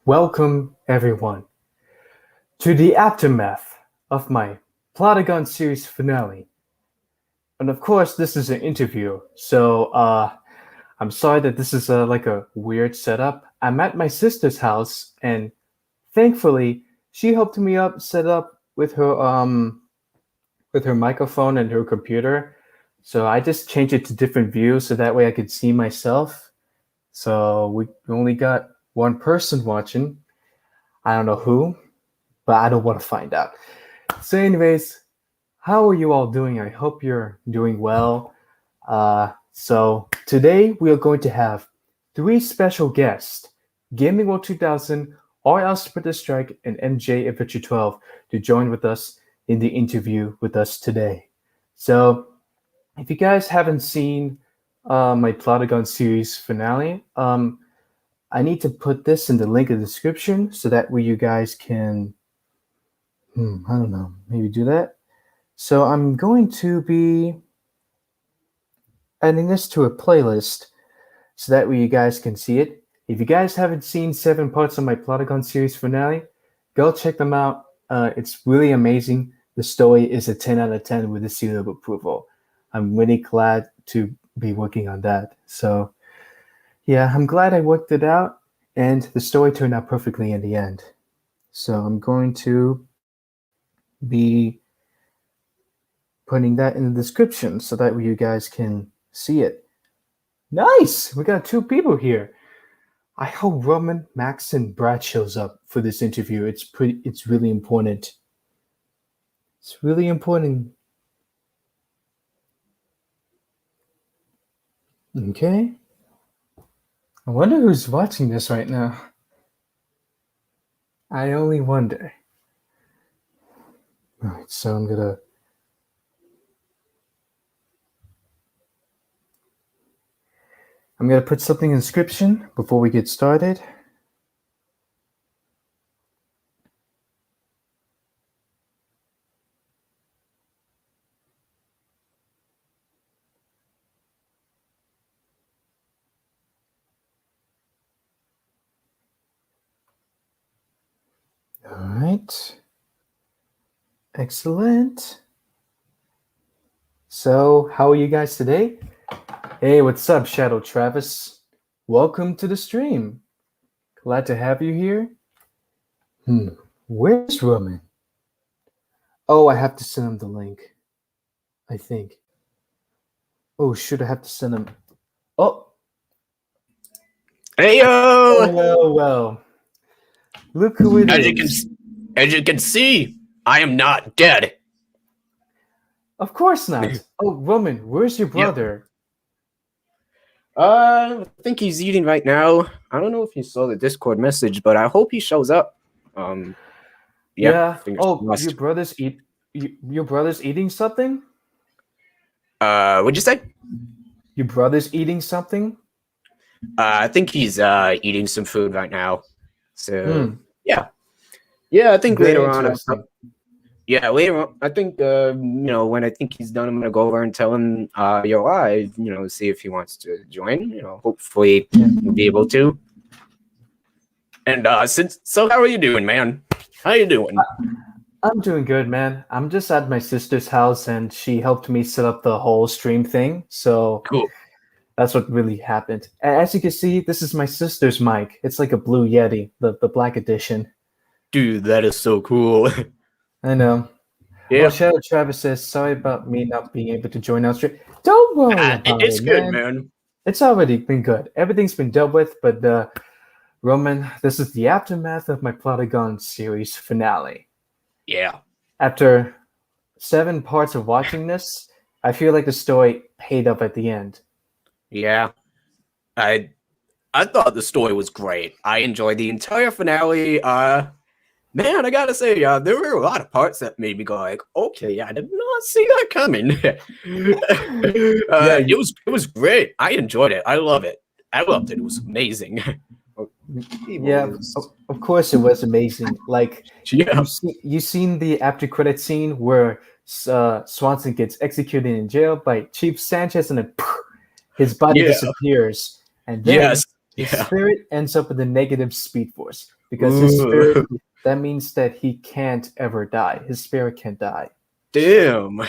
Welcome, everyone, to the aftermath of my Plotagon series finale. And of course, this is an interview, so I'm sorry that this is like a weird setup. I'm at my sister's house, and thankfully, she helped me set up with her microphone and her computer. So I just changed it to different views so that way I could see myself. So we only got one person watching. I don't know who, but I don't want to find out. So, anyways, how are you all doing? I hope you're doing well. So today we are going to have three special guests: Gaming World 2000, RLSprintless Strike, and MJ Adventure 12 to join with us in the interview with us today. So, if you guys haven't seen my Plotagon series finale, I need to put this in the link in the description so that way you guys can, I don't know, maybe do that. So I'm going to be adding this to a playlist so that way you guys can see it. If you guys haven't seen 7 parts of my Plotagon series finale, go check them out. It's really amazing. The story is a 10 out of 10 with a seal of approval. I'm really glad to be working on that. So yeah, I'm glad I worked it out, and the story turned out perfectly in the end. So I'm going to be putting that in the description so that you guys can see it. Nice! We got 2 people here. I hope Roman, Max, and Brad shows up for this interview. It's really important. It's really important. Okay. I wonder who's watching this right now. I only wonder. All right, so I'm gonna put something in the description before we get started. All right. Excellent. So, how are you guys today? Hey, what's up, Shadow Travis? Welcome to the stream. Glad to have you here. Where's Roman? Oh, I have to send him the link, I think. Oh, should I have to send him? Oh. Hey yo! Well. Look who it is. As you can see, I am not dead. Of course not. Oh, Roman, where's your brother? I think he's eating right now. I don't know if you saw the Discord message, but I hope he shows up. Yeah. Oh, your brother's eating something? What'd you say? Your brother's eating something? I think he's eating some food right now. So yeah. I think later on. Later on. I think when I think he's done, I'm gonna go over and tell him you're live. See if he wants to join. Hopefully we'll be able to. And so how are you doing, man? How you doing? I'm doing good, man. I'm just at my sister's house, and she helped me set up the whole stream thing. So cool. That's what really happened. As you can see, this is my sister's mic. It's like a Blue Yeti, the black edition. Dude, that is so cool. I know. Yeah. Well, Shadow Travis says, sorry about me not being able to join our stream. Don't worry about it's it, good, man. It's already been good. Everything's been dealt with, but Roman, this is the aftermath of my Plotagon series finale. Yeah. After 7 parts of watching this, I feel like the story paid up at the end. Yeah. I thought the story was great. I enjoyed the entire finale. Man, I gotta say, there were a lot of parts that made me go like, okay, I did not see that coming. It was great. I enjoyed it. I love it. I loved it. It was amazing. Of course it was amazing. Like, you seen the after credit scene where Swanson gets executed in jail by Chief Sanchez, and then his body disappears, and then his spirit ends up in the negative Speed Force. because his spirit, that means that he can't ever die. His spirit can't die. Damn.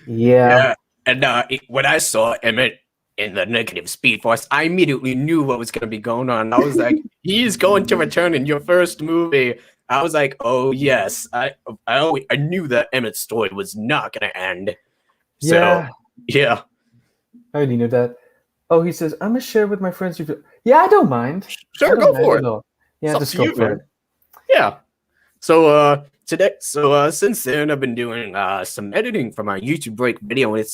Yeah. And when I saw Emmett in the negative Speed Force, I immediately knew what was going to be going on. I was like, he's going to return in your first movie. I was like, oh yes, I knew that Emmett's story was not going to end. So, yeah. I already knew that. Oh, he says, I'm going to share with my friends. Yeah, I don't mind. Sure, go for it. Yeah, just go for it. Yeah. So, since then, I've been doing some editing for my YouTube break video, and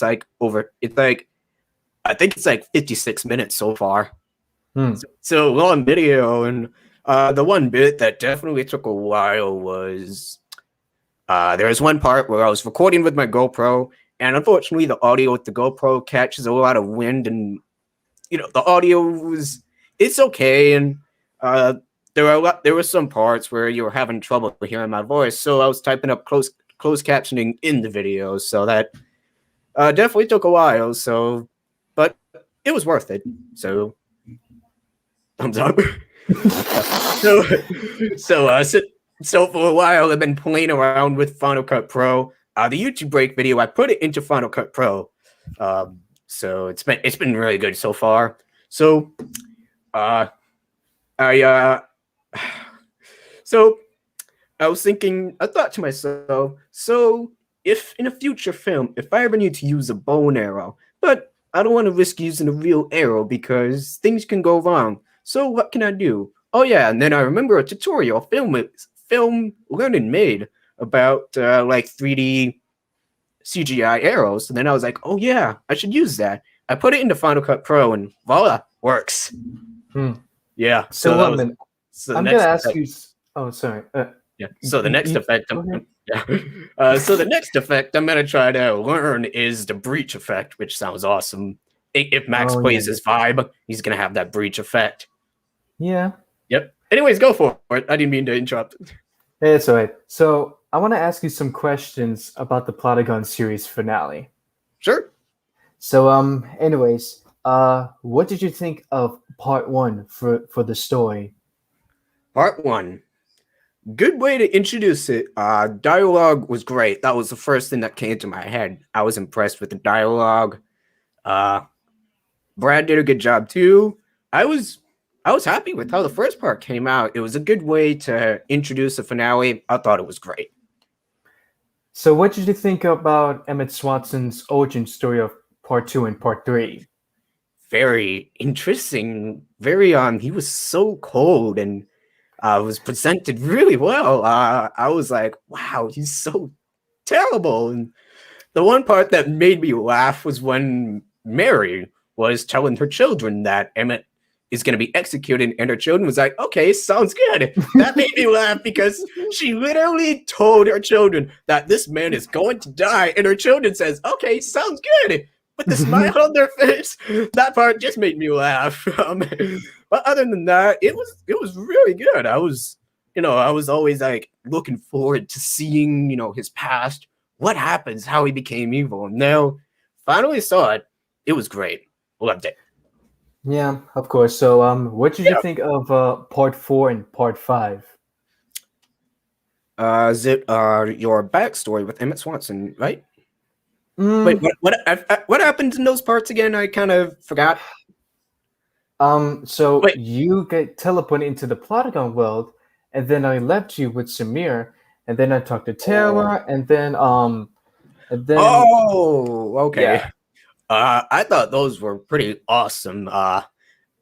I think it's like 56 minutes so far. So long video, and the one bit that definitely took a while was there was one part where I was recording with my GoPro, and unfortunately the audio with the GoPro catches a lot of wind, and the audio it's okay, and there were some parts where you were having trouble hearing my voice, so I was typing up closed captioning in the video, so that definitely took a while, but it was worth it, so thumbs up. So for a while I've been playing around with Final Cut Pro. The YouTube break video, I put it into Final Cut Pro, so it's been really good so far. So I was thinking, I thought to myself, so if in a future film, if I ever need to use a bow and arrow, but I don't want to risk using a real arrow because things can go wrong. So what can I do? Oh yeah, and then I remember a tutorial film learning made about like 3D CGI arrows, and then I was like, oh yeah, I should use that. I put it into Final Cut Pro, and voila, works. Yeah. So I'm gonna ask you. Oh, sorry. Yeah. So the next effect. So the next effect I'm gonna try to learn is the breach effect, which sounds awesome. If Max plays his vibe, he's gonna have that breach effect. Yeah. Yep. Anyways, go for it. I didn't mean to interrupt. It's all right. So I want to ask you some questions about the Plotagon series finale. Sure. So anyways, what did you think of part 1 for the story? Part 1. Good way to introduce it. Dialogue was great. That was the first thing that came to my head. I was impressed with the dialogue. Brad did a good job too. I was happy with how the first part came out. It was a good way to introduce a finale. I thought it was great. So what did you think about Emmett Swanson's origin story of part 2 and part 3? Very interesting. He was so cold and was presented really well. I was like, wow, he's so terrible. And the one part that made me laugh was when Mary was telling her children that Emmett is going to be executed, and her children was like, okay, sounds good. That made me laugh because she literally told her children that this man is going to die, and her children says, okay, sounds good, with the smile on their face. That part just made me laugh. But other than that, it was really good. I was always like looking forward to seeing, his past, what happens, how he became evil. And now finally saw it. It was great. Loved it. Yeah, of course. So what did you think of part 4 and part 5? Is it your backstory with Emmett Swanson, right? Wait, what happened in those parts again? I kind of forgot. So you get teleported into the Plotagon world, and then I left you with Samir, and then I talked to Tara, and then Oh, okay. Yeah. I thought those were pretty awesome. I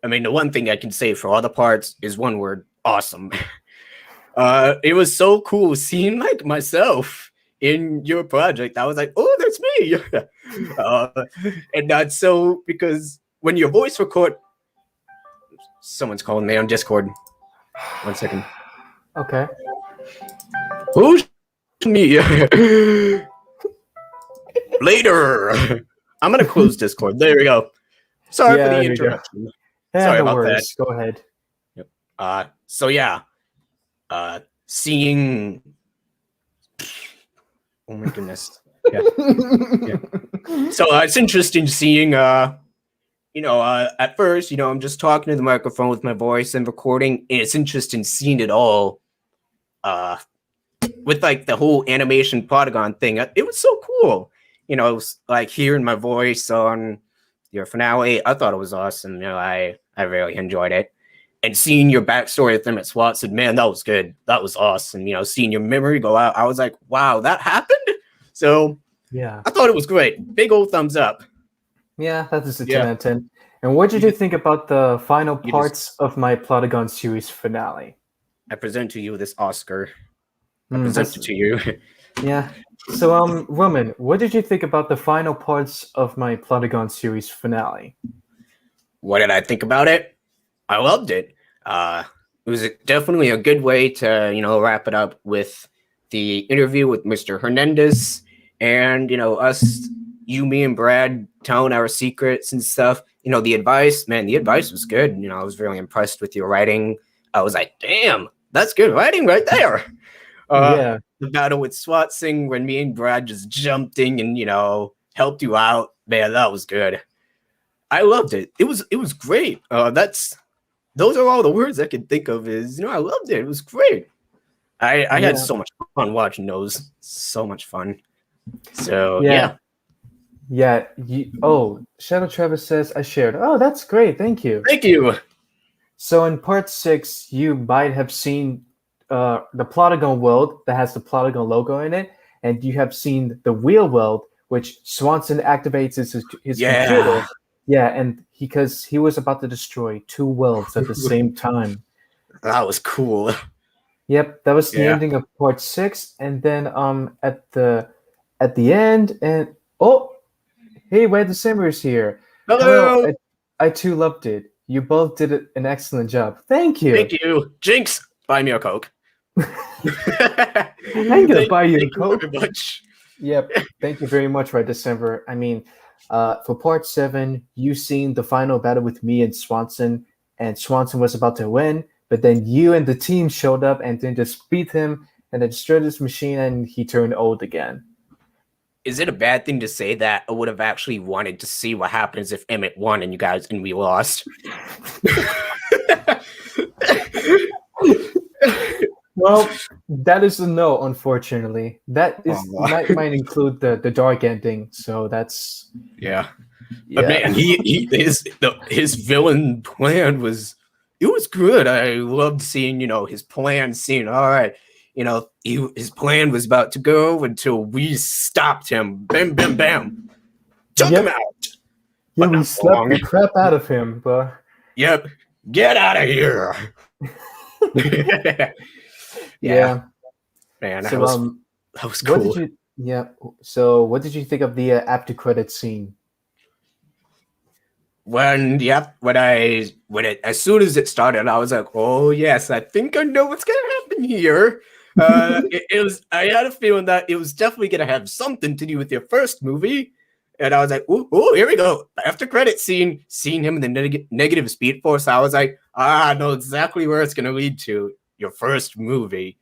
mean, the one thing I can say for all the parts is one word: awesome. It was so cool seeing like myself in your project. I was like, oh, that's me. And that's so because when your voice record, someone's calling me on Discord. 1 second. Okay. Who's me? Later. I'm gonna close Discord. There we go. Sorry for the interruption. Sorry about that. Go ahead. Yep. So yeah. Seeing. Oh my goodness. Yeah. So it's interesting seeing At first, I'm just talking to the microphone with my voice and recording, and it's interesting seeing it all with like the whole animation Plotagon thing. It was so cool. It was like hearing my voice on your finale. I thought it was awesome. I really enjoyed it. And seeing your backstory with them at Swatson, man, that was good. That was awesome. Seeing your memory go out, I was like, wow, that happened? So yeah, I thought it was great. Big old thumbs up. Yeah, that is a 10 out of 10. And what did you think about the final parts of my Plotagon series finale? I present to you this Oscar. I present it to you. Yeah. So, Roman, what did you think about the final parts of my Plotagon series finale? What did I think about it? I loved it. It was definitely a good way to, wrap it up with the interview with Mr. Hernandez and, us, you, me, and Brad telling our secrets and stuff. The advice was good. I was really impressed with your writing. I was like, damn, that's good writing right there. The battle with Swatsing when me and Brad just jumped in and, helped you out. Man, that was good. I loved it. It was great. Those are all the words I could think of is, I loved it. It was great. I had so much fun watching those. So much fun. So, yeah. Yeah. Shadow Travis says, I shared. Oh, that's great. Thank you. Thank you. So in part 6, you might have seen the Plotagon world that has the Plotagon logo in it, and you have seen the Wheel world, which Swanson activates his computer. Yeah, and because he was about to destroy 2 worlds at the same time. That was cool. Yep, that was the ending of part 6, and then at the end, and hey, Red December is here. Hello. I too loved it. You both did an excellent job. Thank you. Thank you. Jinx, buy me a Coke. I'm gonna buy you a Coke. Thank you very much. Yep, thank you very much, Red December. I mean, for part 7, you seen the final battle with me and Swanson was about to win, but then you and the team showed up and then just beat him and then destroyed his machine, and he turned old again. Is it a bad thing to say that I would have actually wanted to see what happens if Emmett won and we lost? Well, that is a no, unfortunately. That is might include the dark ending, so that's But man, his villain plan was good. I loved seeing his plan. Seeing all right, his plan was about to go until we stopped him. Bam, bam, bam, took him out. Yeah, we slapped the crap out of him, but get out of here. Yeah, man, that was cool. So what did you think of the after credit scene? As soon as it started, I was like, oh yes, I think I know what's gonna happen here. I had a feeling that it was definitely gonna have something to do with your first movie, and I was like, oh, here we go. After credit scene, seeing him in the negative Speed Force, I was like, I know exactly where it's gonna lead to. Your first movie,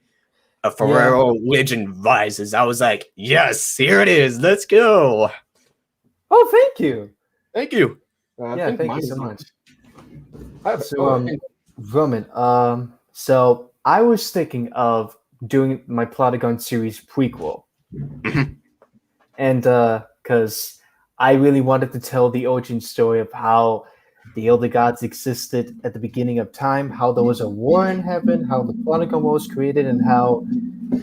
a Ferrero Legend Rises. I was like, yes, here it is. Let's go. Oh, thank you. Thank you. Thank you so much. So, Roman, so I was thinking of doing my Plotagon series prequel. And because I really wanted to tell the origin story of how the Elder Gods existed at the beginning of time, how there was a war in heaven, how the Plotagon was created, and how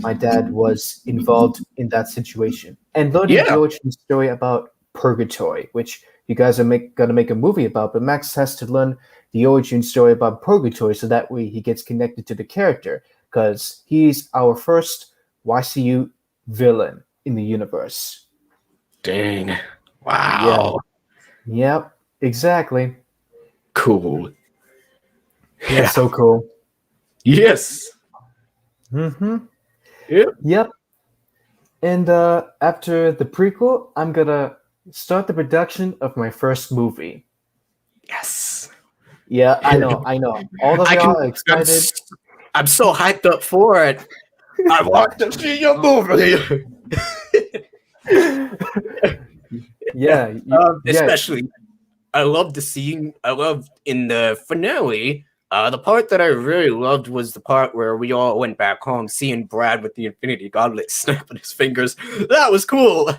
my dad was involved in that situation. And learning the origin story about Purgatory, which you guys are gonna make a movie about, but Max has to learn the origin story about Purgatory so that way he gets connected to the character, because he's our first YCU villain in the universe. Dang. Wow. Yep, exactly. Cool. Yeah, so cool. Yes. Yep. And after the prequel, I'm gonna start the production of my first movie. Yes. Yeah, I know. All of y'all are excited. I'm so hyped up for it. I want to see your movie. Yeah. Especially I loved the scene. I loved in the finale. The part that I really loved was the part where we all went back home, seeing Brad with the Infinity Gauntlet snapping his fingers. That was cool.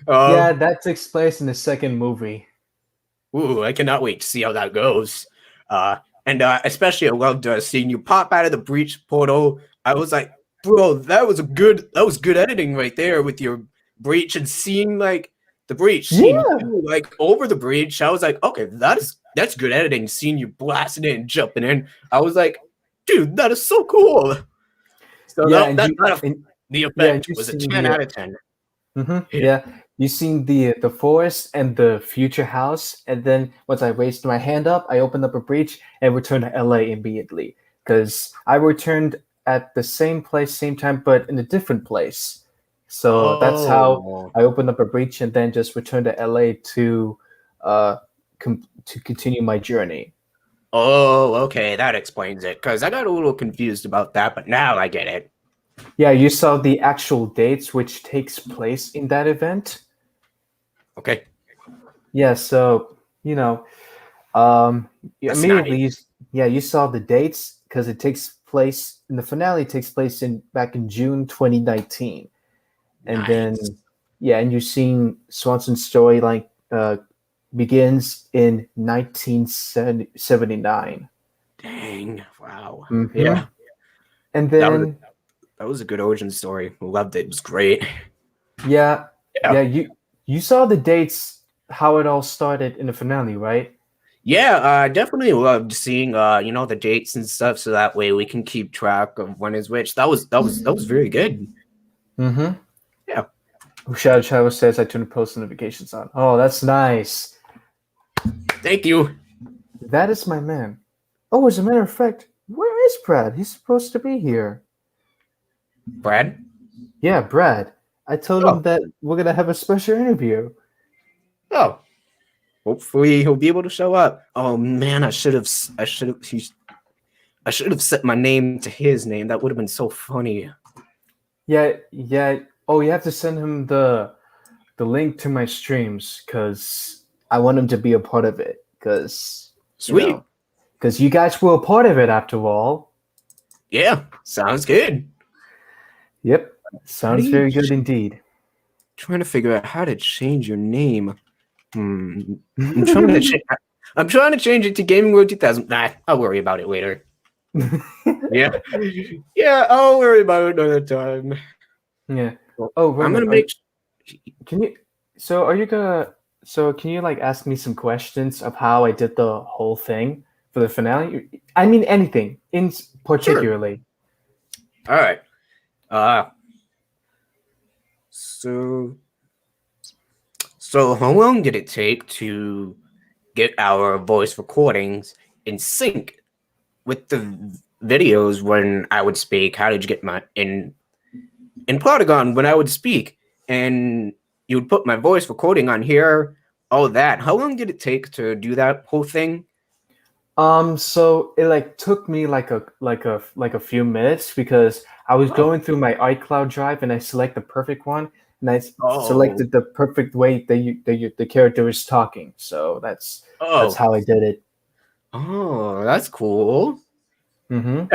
Yeah, that takes place in the second movie. Ooh, I cannot wait to see how that goes. And especially I loved seeing you pop out of the breach portal. I was like, bro, that was good editing right there with your breach and seeing like the breach, seeing you like over the breach. I was like, okay, that's good editing. Seeing you blasting in, jumping in. I was like, dude, that is so cool. So Yeah, the effect was a 10 out of 10. Yeah, you seen the forest and the future house, and then once I raised my hand up, I opened up a breach and returned to LA immediately because I returned at the same place, same time, but in a different place. So that's how I opened up a breach and then just returned to LA to continue my journey. Oh, okay, that explains it. Because I got a little confused about that, but now I get it. Yeah, you saw the actual dates which takes place in that event. Okay. Yeah, so immediately, you saw the dates because it takes place in the finale. Takes place back in June 2019, and then and you've seen Swanson's storyline begins in 1979. Dang! Wow. Mm-hmm. Yeah. And then that was a good origin story. Loved it. It was great. Yeah. You saw the dates, how it all started in the finale, right? Yeah, I definitely loved seeing the dates and stuff, so that way we can keep track of when is which. That was very good. Mm-hmm. Yeah. Shadow Chavo says I turn post notifications on. Oh, that's nice. Thank you. That is my man. Oh, as a matter of fact, where is Brad? He's supposed to be here. Brad? Yeah, Brad. I told him that we're gonna have a special interview. Oh. Hopefully he'll be able to show up. Oh man, I should have set my name to his name. That would have been so funny. Yeah. Oh, you have to send him the link to my streams because I want him to be a part of it. Because sweet. Because you guys were a part of it after all. Yeah, sounds good. Yep, sounds very good indeed. Trying to figure out how to change your name. I'm trying to change it to Gaming World 2000. Nah, I'll worry about it later. Yeah, I'll worry about it another time. Yeah. Oh, I'm gonna make. Can you? So, are you gonna? So, can you like ask me some questions of how I did the whole thing for the finale? I mean, anything in particularly. Sure. All right. So how long did it take to get our voice recordings in sync with the videos when I would speak? How did you get my in Plotagon when I would speak and you would put my voice recording on here? All that. How long did it take to do that whole thing? So it like took me like a few minutes because I was going through my iCloud drive and I select the perfect one and I selected the perfect way the character is talking. So that's how I did it. Oh, that's cool. Mm-hmm.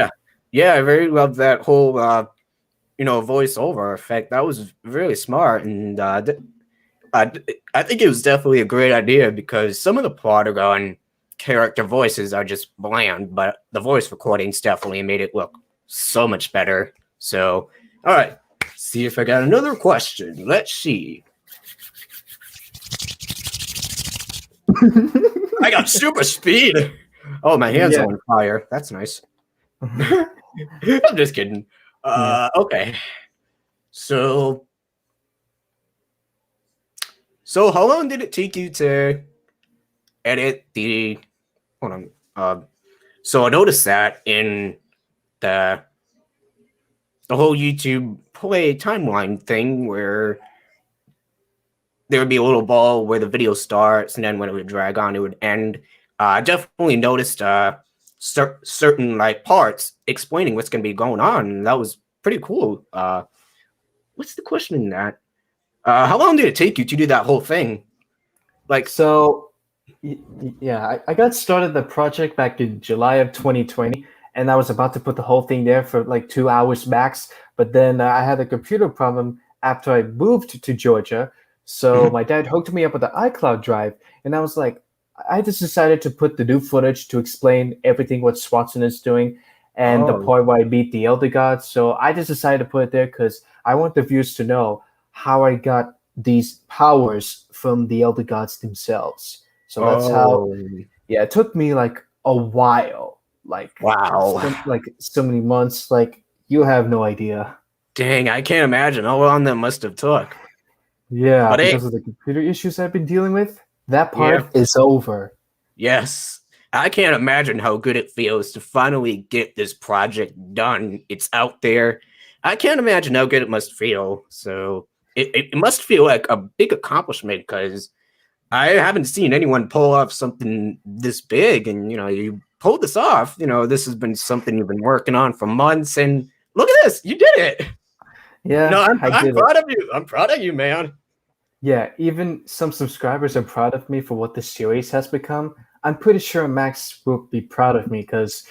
Yeah, I very love that whole voiceover effect. That was really smart, and I think it was definitely a great idea because some of the Plotagon character voices are just bland, but the voice recordings definitely made it look so much better. So, all right, see if I got another question. Let's see. I got super speed. Oh, my hands are on fire. That's nice. I'm just kidding. Okay. So how long did it take you to edit the? Hold on. So I noticed that in the whole YouTube play timeline thing where there would be a little ball where the video starts and then when it would drag on, it would end. I definitely noticed certain like parts explaining what's going to be going on. That was pretty cool. What's the question in that? How long did it take you to do that whole thing? Like, so Yeah, I got started the project back in July of 2020, and I was about to put the whole thing there for like 2 hours max. But then I had a computer problem after I moved to Georgia. So my dad hooked me up with the iCloud drive, and I was like, I just decided to put the new footage to explain everything what Swanson is doing and the Oh, part where I beat the Elder Gods. So I just decided to put it there because I want the viewers to know how I got these powers from the Elder Gods themselves. So that's how. oh, Yeah, it took me like a while, wow. like so many months. Like you have no idea. Dang, I can't imagine how long that must have took. Yeah, But hey, because of the computer issues I've been dealing with, that yeah, part is over. yes. I can't imagine how good it feels to finally get this project done. It's out there. I can't imagine how good it must feel. So it must feel like a big accomplishment because I haven't seen anyone pull off something this big. And, you pulled this off. This has been something you've been working on for months. And look at this. You did it. Yeah, I I'm did it. proud of you. I'm proud of you, man. Yeah, even some subscribers are proud of me for what the series has become. I'm pretty sure Max will be proud of me because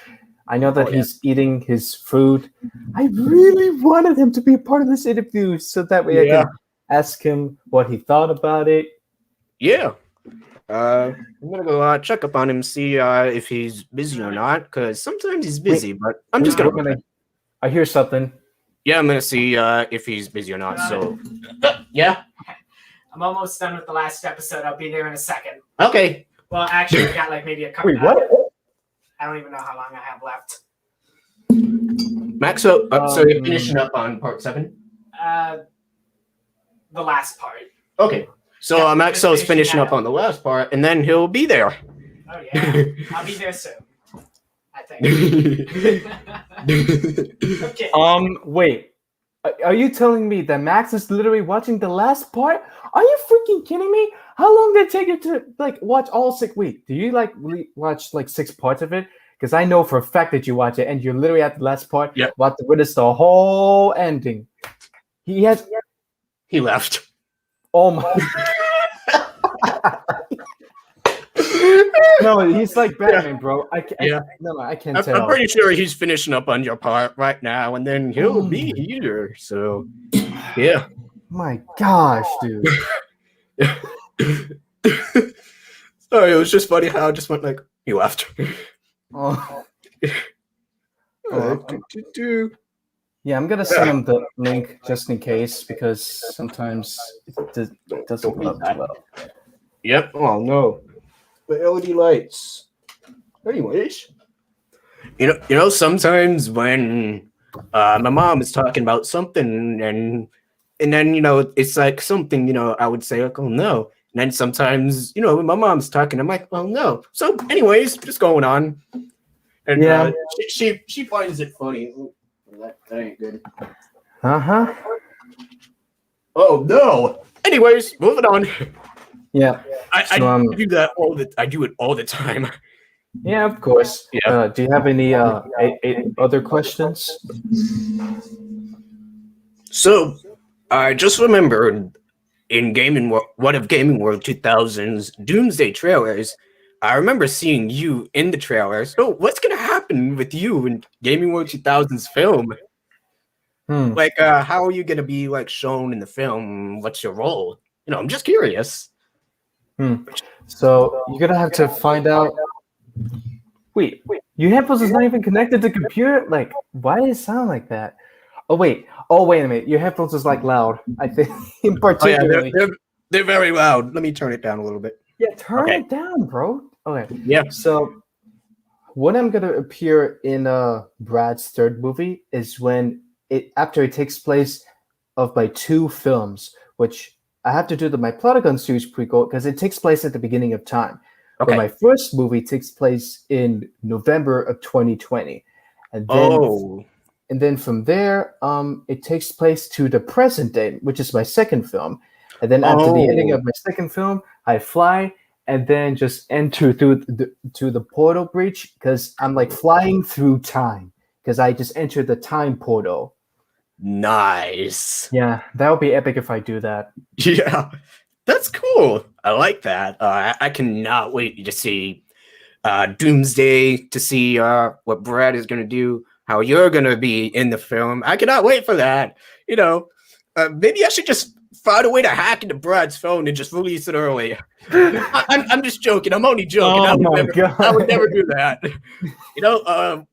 I know that Oh, yeah. he's eating his food. I really wanted him to be a part of this interview so that way I Yeah. can ask him what he thought about it. Yeah. I'm gonna go check up on him, see if he's busy or not, because sometimes he's busy, but I'm just gonna go check. I hear something. Yeah, I'm gonna see if he's busy or not. So, yeah. I'm almost done with the last episode. I'll be there in a second. Okay. Well, actually, we got like maybe a couple. Wait, what? I don't even know how long I have left. Max, so you're finishing up on part 7? The last part. Okay. So Yeah, Maxo's finishing up on the last part, and then he'll be there. Oh yeah, I'll be there soon. I think. Okay. Wait. Are you telling me that Max is literally watching the last part? Are you freaking kidding me? How long did it take you to like watch all 6 weeks? Do you like watch like 6 parts of it? Because I know for a fact that you watch it, and you're literally at the last part. Yep. About to witness the whole ending. He left. Oh my. No, he's like Batman, bro. I can't tell. I'm pretty sure he's finishing up on your part right now, and then he'll be here. So, yeah. My gosh, dude. Sorry, it was just funny how I just went like, he left. Oh. Yeah, I'm gonna send him the link just in case because sometimes it doesn't look well. Yep. Oh no. The LED lights. Anyways, sometimes when my mom is talking about something and then it's like something I would say like, oh no, and then sometimes when my mom's talking I'm like, oh no. So anyways, just going on, and yeah, she finds it funny. Ooh, that ain't good. Oh no. Anyways, moving on. Yeah. I do that I do it all the time. Yeah, of course. Yeah. Do you have any other questions? So, I just remembered in one of Gaming World 2000's Doomsday trailers, I remember seeing you in the trailer. So, what's going to happen with you in Gaming World 2000's film? Like, how are you going to be like shown in the film? What's your role? I'm just curious. So you're gonna have to find out. Wait, your headphones is not even connected to computer. Like, why does it sound like that? Oh wait a minute. Your headphones is like loud. I think in particular. Oh, yeah, they're very loud. Let me turn it down a little bit. Yeah, turn it down, bro. Okay. Yeah. So when I'm gonna appear in Brad's third movie is when after it takes place of my 2 films, which I have to do my Plotagon series prequel because it takes place at the beginning of time. Okay. But my first movie takes place in November of 2020, and then from there, it takes place to the present day, which is my second film. And then after the ending of my second film, I fly and then just enter through the portal breach because I'm like flying through time because I just entered the time portal. Nice. Yeah, that would be epic if I do that. Yeah. That's cool. I like that. I cannot wait to see Doomsday, to see what Brad is going to do, how you're going to be in the film. I cannot wait for that. Maybe I should just find a way to hack into Brad's phone and just release it early. I'm just joking. I'm only joking. I would never do that.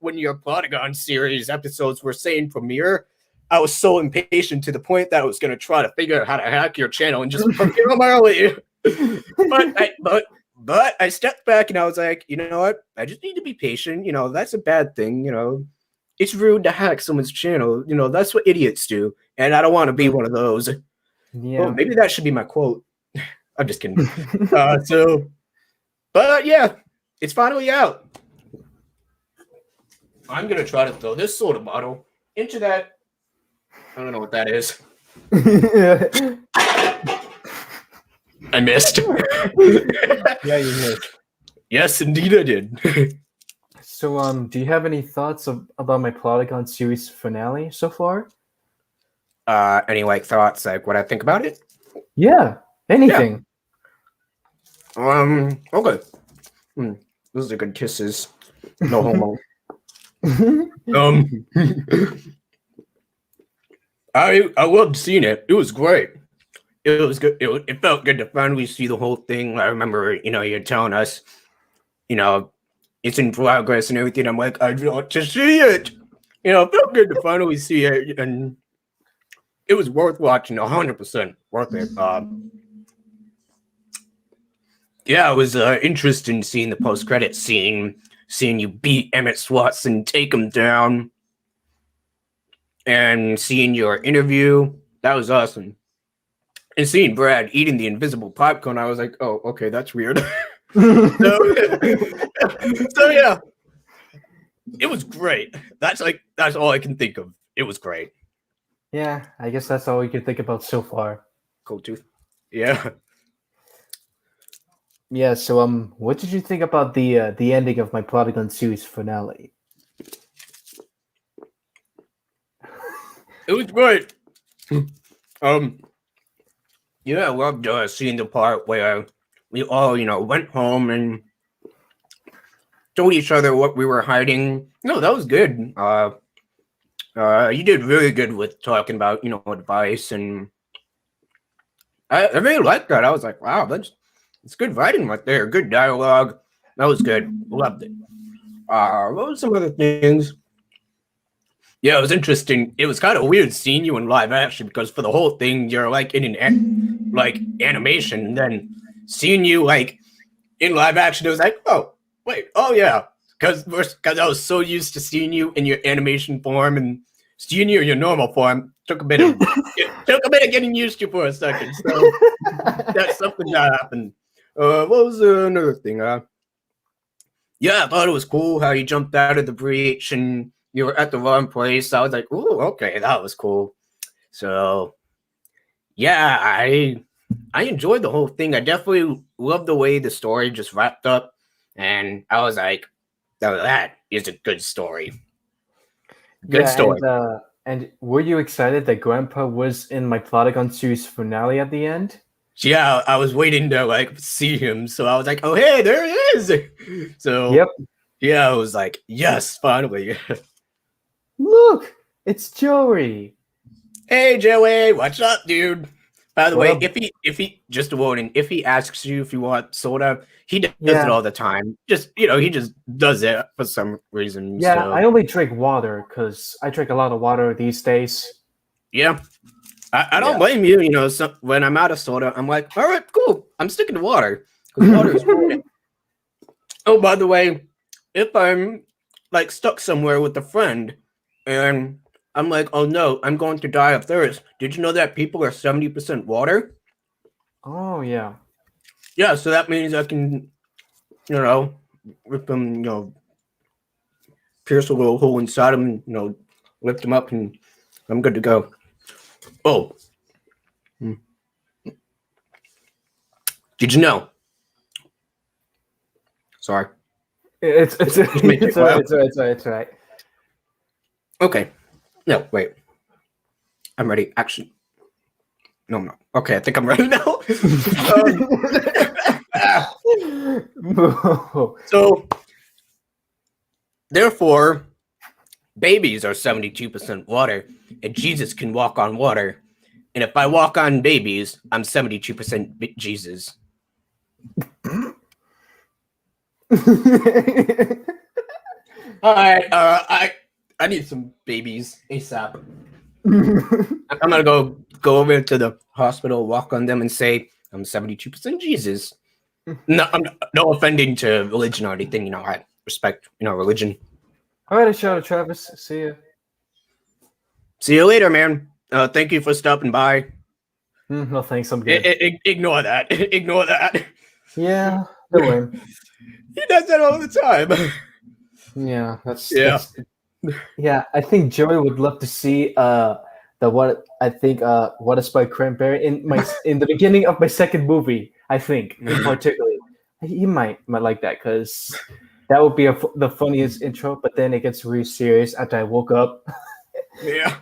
When your Plotagon series episodes were saying premiere, I was so impatient to the point that I was going to try to figure out how to hack your channel and just premiere them early. But I stepped back and I was like, you know what? I just need to be patient. That's a bad thing. It's rude to hack someone's channel. That's what idiots do. And I don't want to be one of those. Yeah. Well, maybe that should be my quote. I'm just kidding. But yeah, it's finally out. I'm going to try to throw this soda bottle into that. I don't know what that is. I missed. Yeah, you missed. Yes, indeed I did. So, do you have any thoughts about my Plotagon series finale so far? Any thoughts, what I think about it? Yeah, anything. Yeah. Okay. Those are good kisses. No homo. I loved seeing it. It was great. It was good. It felt good to finally see the whole thing. I remember, you're telling us, it's in progress and everything. I'm like, I want to see it. It felt good to finally see it, and it was worth watching. 100% worth it. Yeah, it was interesting seeing the post-credits scene, seeing you beat Emmett Watson, take him down, and seeing your interview. That was awesome. And seeing Brad eating the invisible popcorn, I was like, oh, okay, that's weird. so yeah, it was great. That's all I can think of. It was great. Yeah, I guess that's all we could think about so far. Cold tooth. Yeah. Yeah, so what did you think about the ending of my Plotagon series finale? It was great. Yeah, I loved seeing the part where we all, went home and told each other what we were hiding. No, that was good. You did really good with talking about, advice, and I really liked that. I was like, wow, it's good writing right there. Good dialogue. That was good. Loved it. What were some other things? Yeah, it was interesting. It was kind of weird seeing you in live action because for the whole thing, you're in an animation. And then seeing you in live action, it was like, oh, wait, oh yeah. Because I was so used to seeing you in your animation form and seeing you in your normal form. Took a bit of getting used to for a second. So that's something that happened. What was another thing? Yeah, I thought it was cool how you jumped out of the breach and you were at the wrong place. I was like, ooh, okay, that was cool. So, yeah, I enjoyed the whole thing. I definitely loved the way the story just wrapped up. And I was like, that is a good story. Good story. And were you excited that Grandpa was in my Plotagon series finale at the end? Yeah, I was waiting to see him. So I was like, oh, hey, there he is. So, yep. Yeah, I was like, yes, finally. Look, it's Joey. Hey, Joey, what's up, dude? By the way, if he just a warning, if he asks you if you want soda, he does it all the time. Just he just does it for some reason. Yeah, so. I only drink water because I drink a lot of water these days. Yeah, I don't blame you. So when I'm out of soda, I'm like, all right, cool. I'm sticking to water because water is important. Oh, by the way, if I'm stuck somewhere with a friend and I'm like, oh no, I'm going to die of thirst. Did you know that people are 70% water? Oh yeah. Yeah, so that means I can, rip them, pierce a little hole inside them, lift them up, and I'm good to go. Oh. Did you know? Sorry. It's all right. Okay. No, wait. I'm ready. Action. No. Okay, I think I'm ready now. So, therefore, babies are 72% water, and Jesus can walk on water. And if I walk on babies, I'm 72% Jesus. All right, I need some babies ASAP. I'm gonna go over to the hospital, walk on them, and say I'm 72% Jesus. No, I'm no offending to religion or anything. You know, I respect religion. All right, shout out, Travis. See you. See you later, man. Thank you for stopping by. No thanks, I'm good. Ignore that. Ignore that. Yeah, don't worry. He does that all the time. Yeah, yeah. I think Joey would love to see what a Spike Cranberry in the beginning of my second movie. I think in particular, he might like that because that would be the funniest intro. But then it gets really serious after I woke up. Yeah.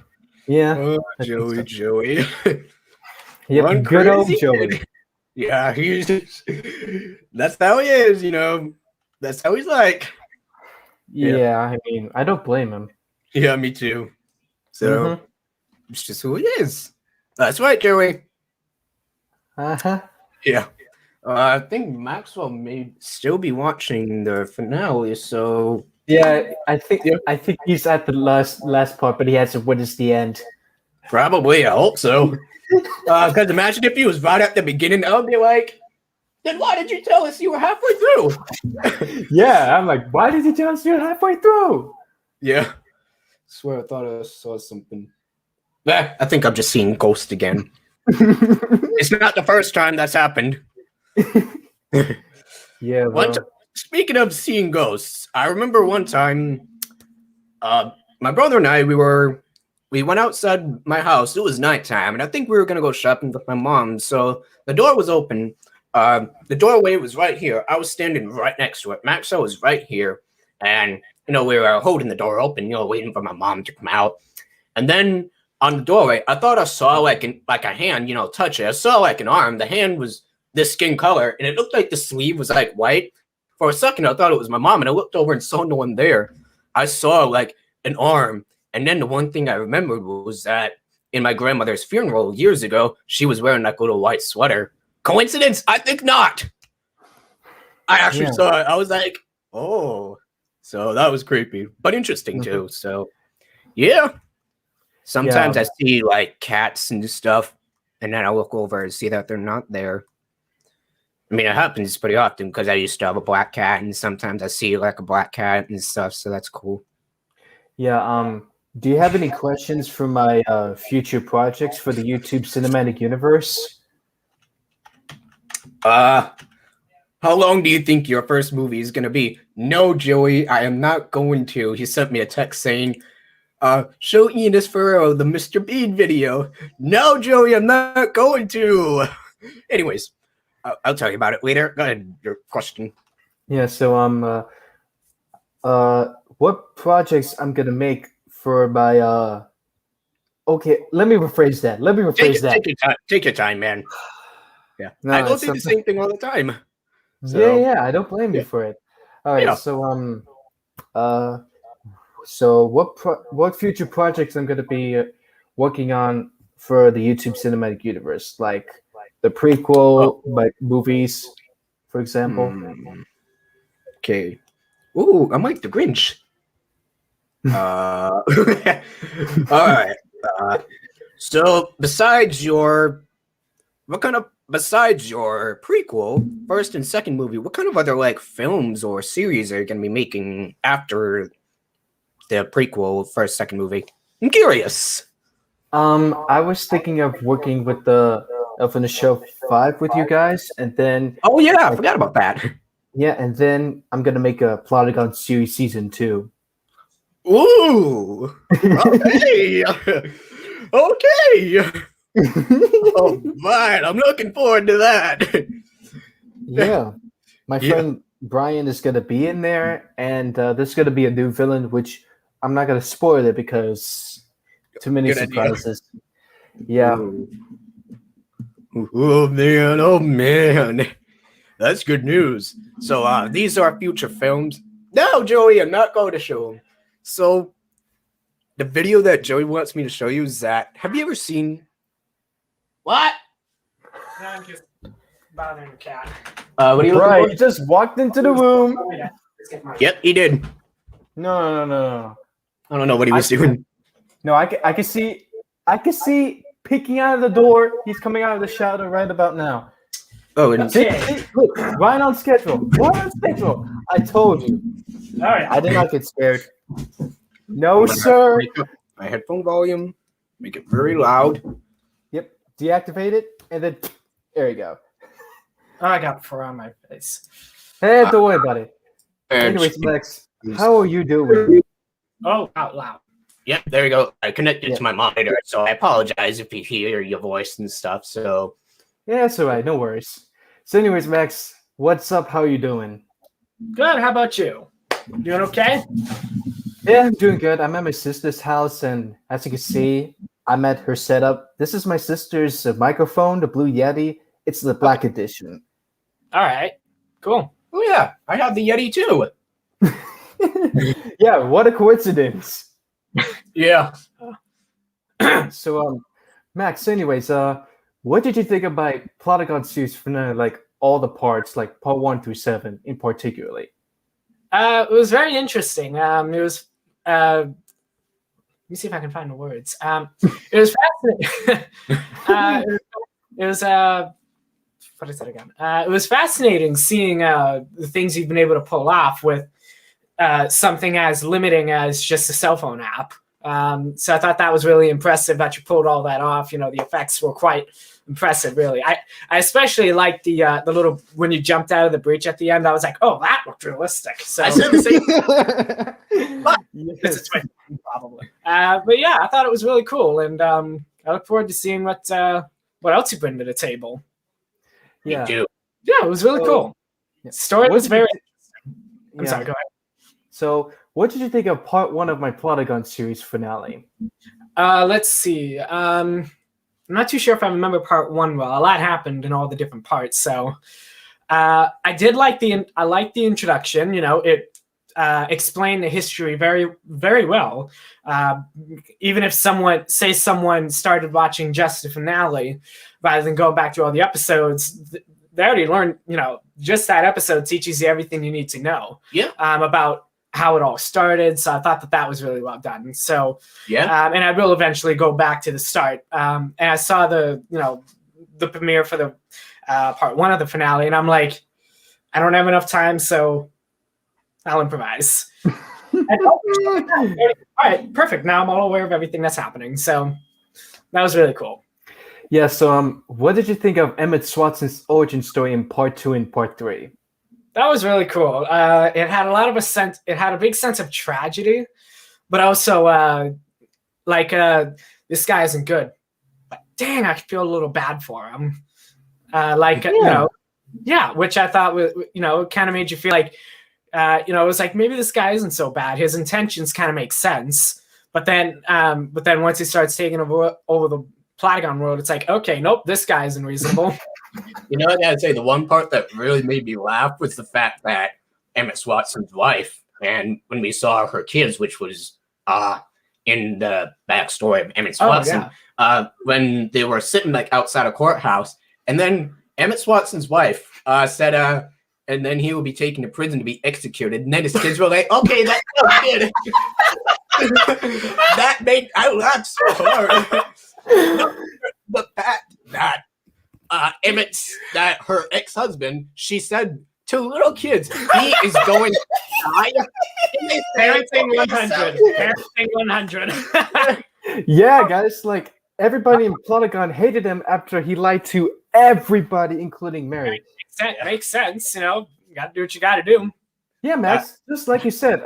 Yeah. Oh, Joey. Yep, good old Joey. Yeah, that's how he is, That's how he's like. Yeah, I mean, I don't blame him. Yeah, me too. So it's just who he is. That's right, Joey. Yeah. I think Maxwell may still be watching the finale, so yeah, I think he's at the last part, but he hasn't witnessed the end. Probably, I hope so. Because imagine if he was right at the beginning, I would be like, then why did you tell us you were halfway through? Yeah, I'm like, why did you tell us you're halfway through? Yeah. I swear I thought I saw something. I think I'm just seeing Ghost again. It's not the first time that's happened. Yeah, speaking of seeing ghosts, I remember one time, my brother and I, we went outside my house. It was nighttime, and I think we were gonna go shopping with my mom. So the door was open. The doorway was right here. I was standing right next to it. Maxwell was right here, and we were holding the door open, waiting for my mom to come out. And then on the doorway, I thought I saw like a hand, touch it. I saw like an arm. The hand was this skin color, and it looked like the sleeve was like white. For a second, I thought it was my mom, and I looked over and saw no one there. I saw like an arm. And then the one thing I remembered was that in my grandmother's funeral years ago, she was wearing like a little white sweater. Coincidence? I think not. I actually saw it. I was like, oh. So that was creepy, but interesting too. So, yeah. Sometimes I see like cats and stuff, and then I look over and see that they're not there. I mean, it happens pretty often because I used to have a black cat, and sometimes I see like a black cat and stuff, so that's cool. Yeah, do you have any questions for my future projects for the YouTube Cinematic Universe? How long do you think your first movie is going to be? No, Joey, I am not going to. He sent me a text saying, show Enos Ferrero the Mr. Bean video. No, Joey, I'm not going to. Anyways, I'll tell you about it later. Go ahead, your question. Yeah, so what projects I'm going to make for my okay, let me rephrase that. Take your time, man. Yeah. No, I go through the same thing all the time. So, yeah, I don't blame you for it. All right, so what future projects I'm going to be working on for the YouTube Cinematic Universe, like the prequel, like movies, for example. Okay. Ooh, I'm like the Grinch. All right. So besides your prequel, first and second movie, what kind of other like films or series are you going to be making after the prequel, first, second movie? I'm curious. I was thinking of working with the Elf on the Shelf 5 with you guys, and then I forgot about that. Yeah, and then I'm gonna make a Plotagon series season 2. Ooh. Okay. Okay. Oh man, I'm looking forward to that. Yeah. My friend Brian is gonna be in there, and there's gonna be a new villain, which I'm not gonna spoil it because too many surprises. Yeah. Oh man, that's good news. So these are future films. No, Joey, I'm not going to show them. So the video that Joey wants me to show you is that. Have you ever seen? What? No, I'm just bothering the cat. What are you looking Right, for? he just walked into the room. Oh, yeah. Let's get my- Yep, he did. No. I don't know what he was doing. No, I can see peeking out of the door. He's coming out of the shadow right about now. Oh, and See, look, right on schedule. Right on schedule. I told you. All right. I did not get scared. No, sir. make up my headphone volume, make it very loud. Yep. Deactivate it, and then there you go. Oh, I got fur on my face. Hey, don't worry about it. And Anyways, Max, how are you doing? Oh, out loud. Yep, there you go. I connected Yeah. to my monitor, so I apologize if you hear your voice and stuff. So Yeah, it's all right. No worries. So, anyways, Max, what's up? How you doing? Good. How about you? Doing okay? Yeah, I'm doing good. I'm at my sister's house, and as you can see, I'm at her setup. This is my sister's microphone, the Blue Yeti. It's the Black Edition. All right. Cool. oh yeah, I have the Yeti too. Yeah, what a coincidence. Yeah. So, Max, anyways, what did you think about Plotagon series finale, like all the parts, like part 1 through 7 in particularly? It was very interesting. It was. Let me see if I can find the words. It was fascinating. It was. What is that again? It was fascinating seeing the things you've been able to pull off with something as limiting as just a cell phone app. So I thought that was really impressive that you pulled all that off. You know, the effects were quite impressive, really. I especially liked the little when you jumped out of the breach at the end. I was like, oh, that looked realistic. So I said the same. it's a twin, probably. But yeah, I thought it was really cool, and I look forward to seeing what else you bring to the table. Yeah. Me too. Yeah, it was really cool. Yeah. Story What was did very. you- I'm Yeah. sorry. Go ahead. So, what did you think of part 1 of my Plotagon series finale? Let's see. I'm not too sure if I remember part 1 well. A lot happened in all the different parts, so I did like the introduction. You know, it explained the history very, very well. Even if someone started watching just the finale rather than going back to all the episodes, they already learned. You know, just that episode teaches you everything you need to know. Yeah. About how it all started. So I thought that was really well done. So Yeah. and I will eventually go back to the start. And I saw the premiere for the part 1 of the finale, and I'm like, I don't have enough time, so I'll improvise. All right, perfect. Now I'm all aware of everything that's happening. So that was really cool. Yeah, so what did you think of Emmett Swatson's origin story in part 2 and part 3? That was really cool. It had it had a big sense of tragedy, but also this guy isn't good. But dang, I feel a little bad for him. Which I thought was, kind of made you feel like, it was like maybe this guy isn't so bad. His intentions kind of make sense, but then once he starts taking over the Plotagon world, it's like, okay, nope, this guy isn't reasonable. You know, I gotta say, the one part that really made me laugh was the fact that Emmett Swatson's wife, and when we saw her kids, which was in the backstory of Emmett Swatson, when they were sitting like outside a courthouse, and then Emmett Swatson's wife said, and then he will be taken to prison to be executed, and then his kids were like, okay, that's so good. That made I laughed so hard. The fact that that her ex-husband, she said to little kids, he is going to die. Parenting 100. Parenting 100. Yeah, guys, like everybody in Plotagon hated him after he lied to everybody, including Mary. Makes sense. You know, you got to do what you got to do. Yeah, Max, just like you said,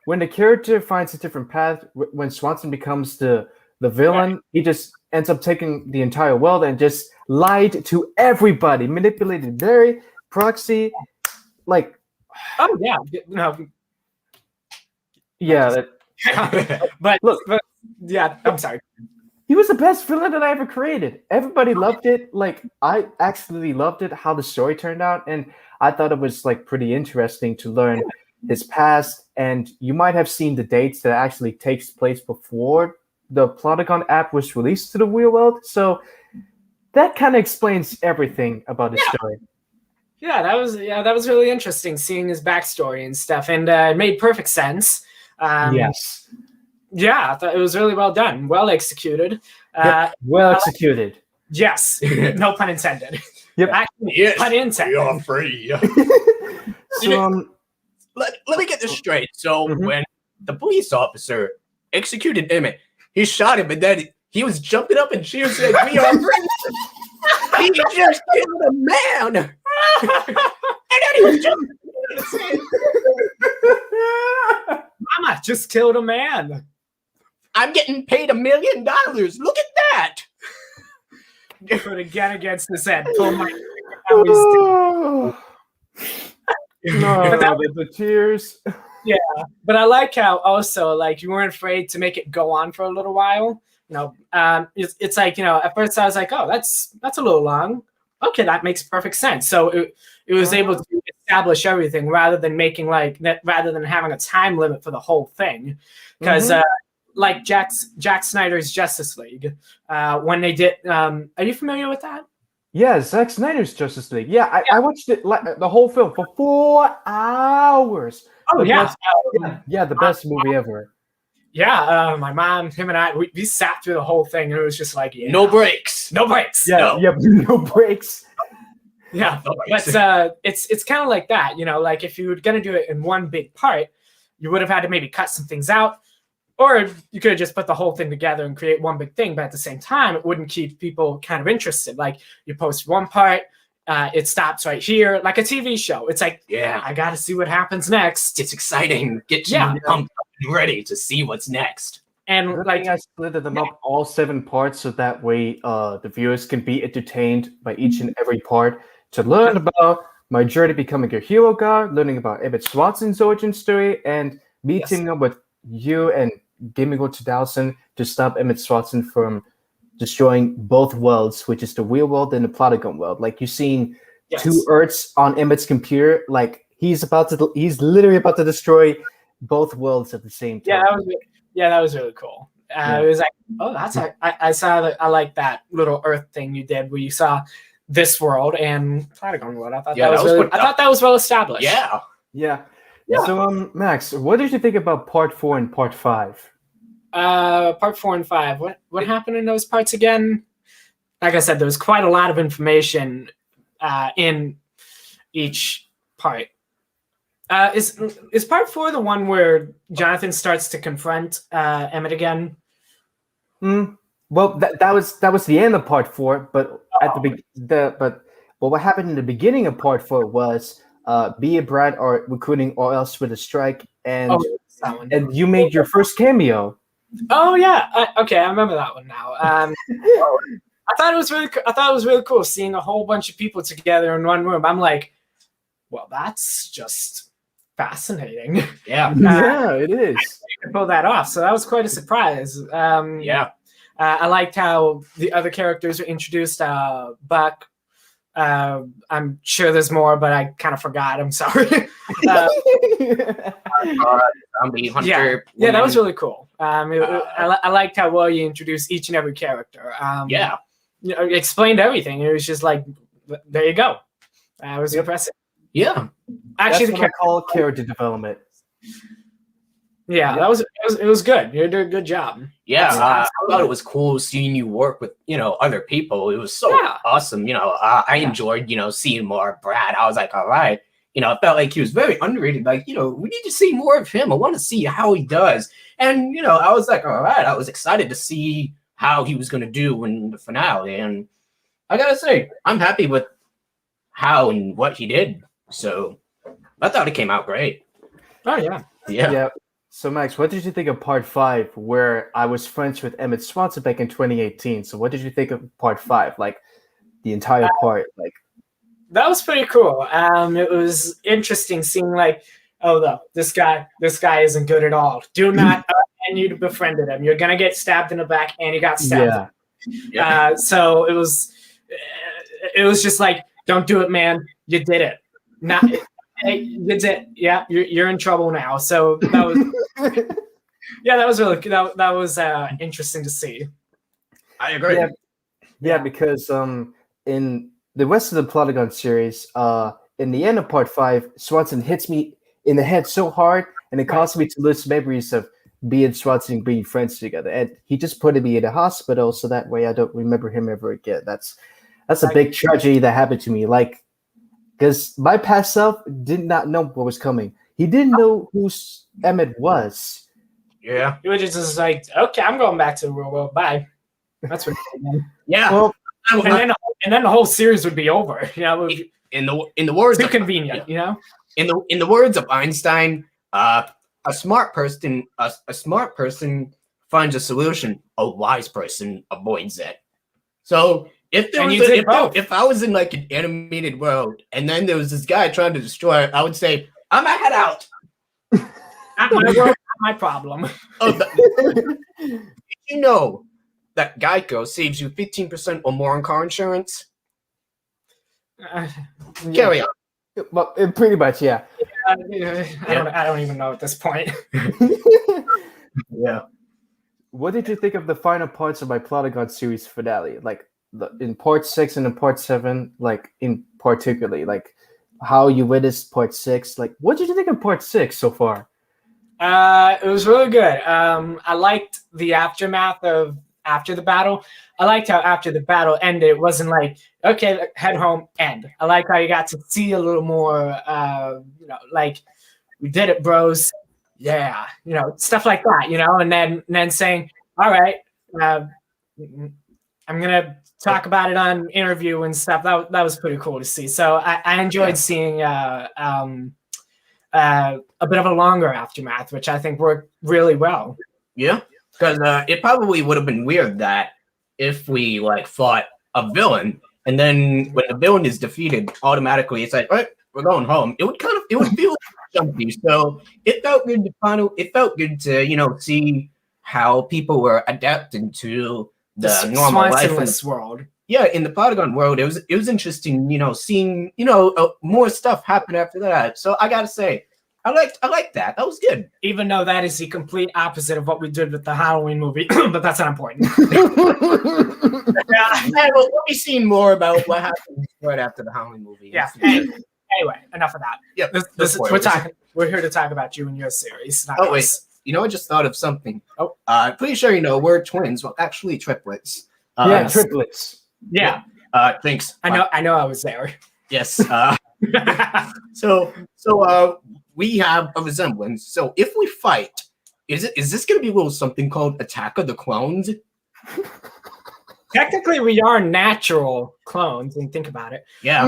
when the character finds a different path, when Swanson becomes the villain, he just ends up taking the entire world and just lied to everybody, manipulated Mary, Proxy, like. Oh yeah, no. Yeah, but look. yeah, I'm sorry. he was the best villain that I ever created. Everybody loved it. Like, I actually loved it, how the story turned out. And I thought it was like pretty interesting to learn his past. And you might have seen the dates that actually takes place before the Plotagon app was released to the real world. So that kind of explains everything about his story. Yeah, that was really interesting seeing his backstory and stuff. And it made perfect sense. Yes. Yeah, I thought it was really well done, well executed. Well executed. Yes, no pun intended. Yep. Actually, Yes, pun intended. we are free. So, let me get this straight. So when the police officer executed Emmett, he shot him, and then he was jumping up and cheering, saying, "We are free." He just killed a man, and then he was jumping. Mama just killed a man. I'm getting paid $1 million. Look at that. Put a gun against his head. Pull my. no, But that the tears. Yeah, but I like how also like you weren't afraid to make it go on for a little while. It's like, at first I was like, oh, that's a little long. Okay, that makes perfect sense. So it was able to establish everything rather than making rather than having a time limit for the whole thing. Because like Jack Snyder's Justice League, when they did, are you familiar with that? Yeah, Zack Snyder's Justice League. Yeah, I watched it the whole film for 4 hours. Oh, yeah. The best movie ever. Yeah, my mom, him, and I, we sat through the whole thing, and it was just like, no breaks. No breaks. Yeah, no breaks. Yeah, but it's kind of like that, like if you were going to do it in one big part, you would have had to maybe cut some things out, or you could have just put the whole thing together and create one big thing, but at the same time, it wouldn't keep people kind of interested. Like, you post one part, it stops right here, like a TV show. It's like, I got to see what happens next. It's exciting. Get you pumped up and ready to see what's next. And like, I split them up all 7 parts so that way the viewers can be entertained by each and every part to learn about my journey becoming a hero guard, learning about Emmett Swatson's origin story, and meeting up with you and Gaming World 2000 to stop Emmett Swatson from destroying both worlds, which is the real world and the Plotagon world. Like, you've seen 2 Earths on Emmett's computer. Like, he's literally about to destroy both worlds at the same time. That was really cool. It was like, oh, that's I saw that. I like that little Earth thing you did where you saw this world and Plotagon world. I thought that was well established. Yeah. So, Max, what did you think about Part 4 and Part 5? Part 4 and 5. What happened in those parts again? Like I said, there was quite a lot of information in each part. Is Part 4 the one where Jonathan starts to confront Emmett again? Well, that was the end of Part 4, but what happened in the beginning of Part 4 was B and Brad are recruiting RLSprintless Strike, and you made your first cameo. Oh yeah, okay, I remember that one now. I thought it was really cool seeing a whole bunch of people together in one room. I'm like, well, that's just fascinating. Yeah, it is. I pull that off, so that was quite a surprise. I liked how the other characters were introduced. Buck. I'm sure there's more, but I kind of forgot. I'm sorry. Zombie Hunter. Yeah, that was really cool. I liked how well you introduced each and every character. Explained everything. It was just like, there you go. It was impressive. Yeah, actually, that's what I call character development. Yeah, it was good. You did a good job. Yeah, I thought it was cool seeing you work with other people. It was so awesome. I enjoyed seeing more of Brad. I was like, all right. I felt like he was very underrated. Like, we need to see more of him. I want to see how he does. And I was like, all right. I was excited to see how he was going to do in the finale. And I gotta say, I'm happy with how and what he did. So I thought it came out great. Oh yeah. So, Max, what did you think of Part 5, where I was friends with Emmett Swanson back in 2018? So what did you think of Part 5, like the entire part? Like, that was pretty cool. It was interesting seeing like, oh, no, this guy isn't good at all. Do not and you befriended him. You're gonna get stabbed in the back, and you got stabbed. Yeah. So it was just like, don't do it, man. You did it. Not, hey, you did it. Yeah, you're in trouble now. So that was, yeah, that was really that was interesting to see. I agree. Yeah, because in the rest of the Plotagon series, in the end of part 5, Swanson hits me in the head so hard, and it caused me to lose memories of being Swanson being friends together. And he just put me in the hospital, so that way I don't remember him ever again. That's a big tragedy that happened to me. Like, because my past self did not know what was coming. He didn't know who Emmett was. Yeah. He was just like, okay, I'm going back to the real world. Bye. That's what. Yeah. Well, and then the whole series would be over. You know, in the words too of convenient. You know, in the words of Einstein, a smart person finds a solution. A wise person avoids it. So if I was in like an animated world and then there was this guy trying to destroy it, I would say, I'm gonna head out. Not my world, not my problem. Did you know that Geico saves you 15% or more on car insurance? Carry on. Well, pretty much, yeah. I don't even know at this point. Yeah. What did you think of the final parts of my Plotagon series finale? Like in part 6 and in part 7, like in particularly, like how you witnessed part 6. Like, what did you think of part 6 so far? It was really good. I liked the aftermath of after the battle. I liked how after the battle ended, it wasn't like, okay, head home, end. I like how you got to see a little more, like, we did it, bros. Yeah, stuff like that, and then saying, all right, I'm gonna talk about it on interview and stuff. That was pretty cool to see. So I enjoyed seeing a bit of a longer aftermath, which I think worked really well. Yeah, because it probably would have been weird that if we like fought a villain and then when the villain is defeated, automatically it's like, all right, we're going home. It would feel jumpy. So it felt good to see how people were adapting to the normal life world. Yeah, in the Plotagon world, it was interesting, seeing more stuff happen after that. So I gotta say, I liked that. That was good. Even though that is the complete opposite of what we did with the Halloween movie, but that's not important. We'll be seeing more about what happened right after the Halloween movie. Yeah. Anyway, enough of that. Yeah, we're here to talk about you and your series. Oh wait, I just thought of something. Oh, pretty sure we're twins. Well, actually, triplets. Triplets. Yeah. Thanks. I know. I was there. Yes. So we have a resemblance. So if we fight, is this going to be a little something called Attack of the Clones? Technically, we are natural clones, and think about it. Yeah.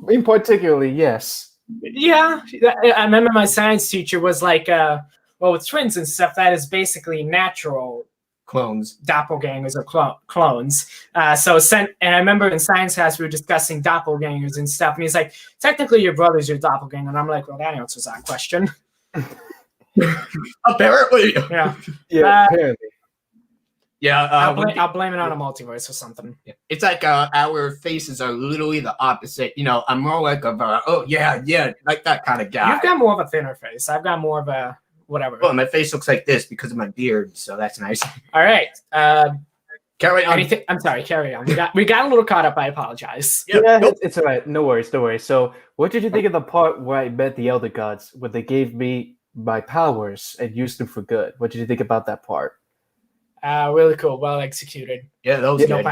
In particularly, yes. Yeah. I remember my science teacher was like, with twins and stuff, that is basically natural clones, doppelgangers or clones. And I remember in science class, we were discussing doppelgangers and stuff. And he's like, technically, your brother's your doppelganger. And I'm like, well, that answers that question. Apparently. Yeah. Apparently. Yeah, I'll blame it on a multiverse or something. Yeah. It's like our faces are literally the opposite. I'm more like like that kind of guy. You've got more of a thinner face. I've got more of a whatever. Well, my face looks like this because of my beard, so that's nice. All right. Carry on. I'm sorry. Carry on. We got a little caught up. I apologize. Yeah, it's all right. No worries. So, what did you think of the part where I met the Elder Gods, where they gave me my powers and used them for good? What did you think about that part? Really cool. Well executed. Yeah, that was good.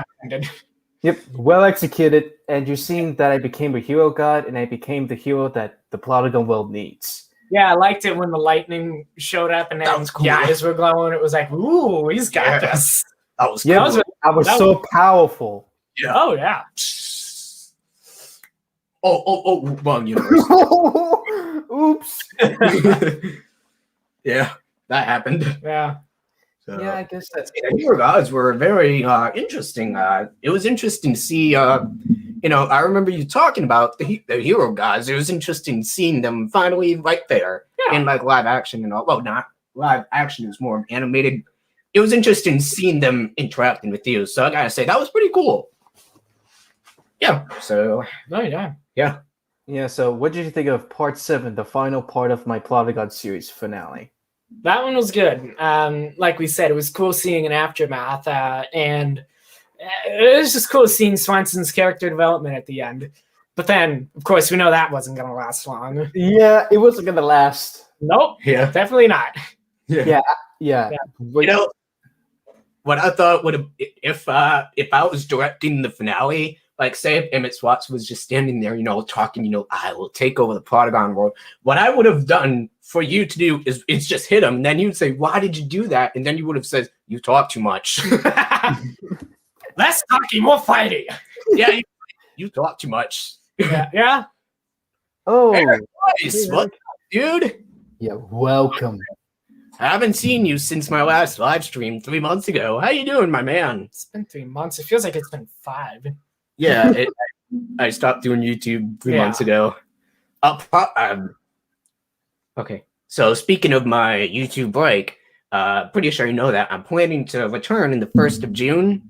Yep, well executed. And you've seen that I became a hero god, and I became the hero that the Plotagon world needs. Yeah, I liked it when the lightning showed up and then cool. the eyes were glowing. It was like, ooh, he's got this. That was cool. Yeah, I was so powerful. Yeah. Oh, yeah. Wrong universe. Oops. Yeah, that happened. Yeah. So, yeah, I guess that's the hero gods were very interesting. It was interesting to see. I remember you talking about the hero gods. It was interesting seeing them finally right there in like live action and all. Well, not live action, it was more animated. It was interesting seeing them interacting with you. So I gotta say that was pretty cool. Yeah. So. Oh yeah. Yeah. Yeah. So, what did you think of Part 7, the final part of my Plotagon series finale? That one was good. Like we said, it was cool seeing an aftermath, and it was just cool seeing Swanson's character development at the end. But then, of course, we know that wasn't going to last long. Yeah, it wasn't going to last. Nope. Yeah. Definitely not. Yeah. You know, what I thought would have, if I was directing the finale, like say if Emmett Watts was just standing there, talking, I will take over the Plotagon world. What I would have done for you to do is just hit him. And then you'd say, why did you do that? And then you would have said, you talk too much. Less talking, more fighting. Yeah, you talk too much. Yeah. Oh. Hey, nice. What, dude? Yeah, welcome. I haven't seen you since my last live stream 3 months ago. How you doing, my man? It's been 3 months. It feels like it's been 5. Yeah, I stopped doing YouTube 3 months ago. Okay, so speaking of my YouTube break, pretty sure you know that I'm planning to return in the 1st of June.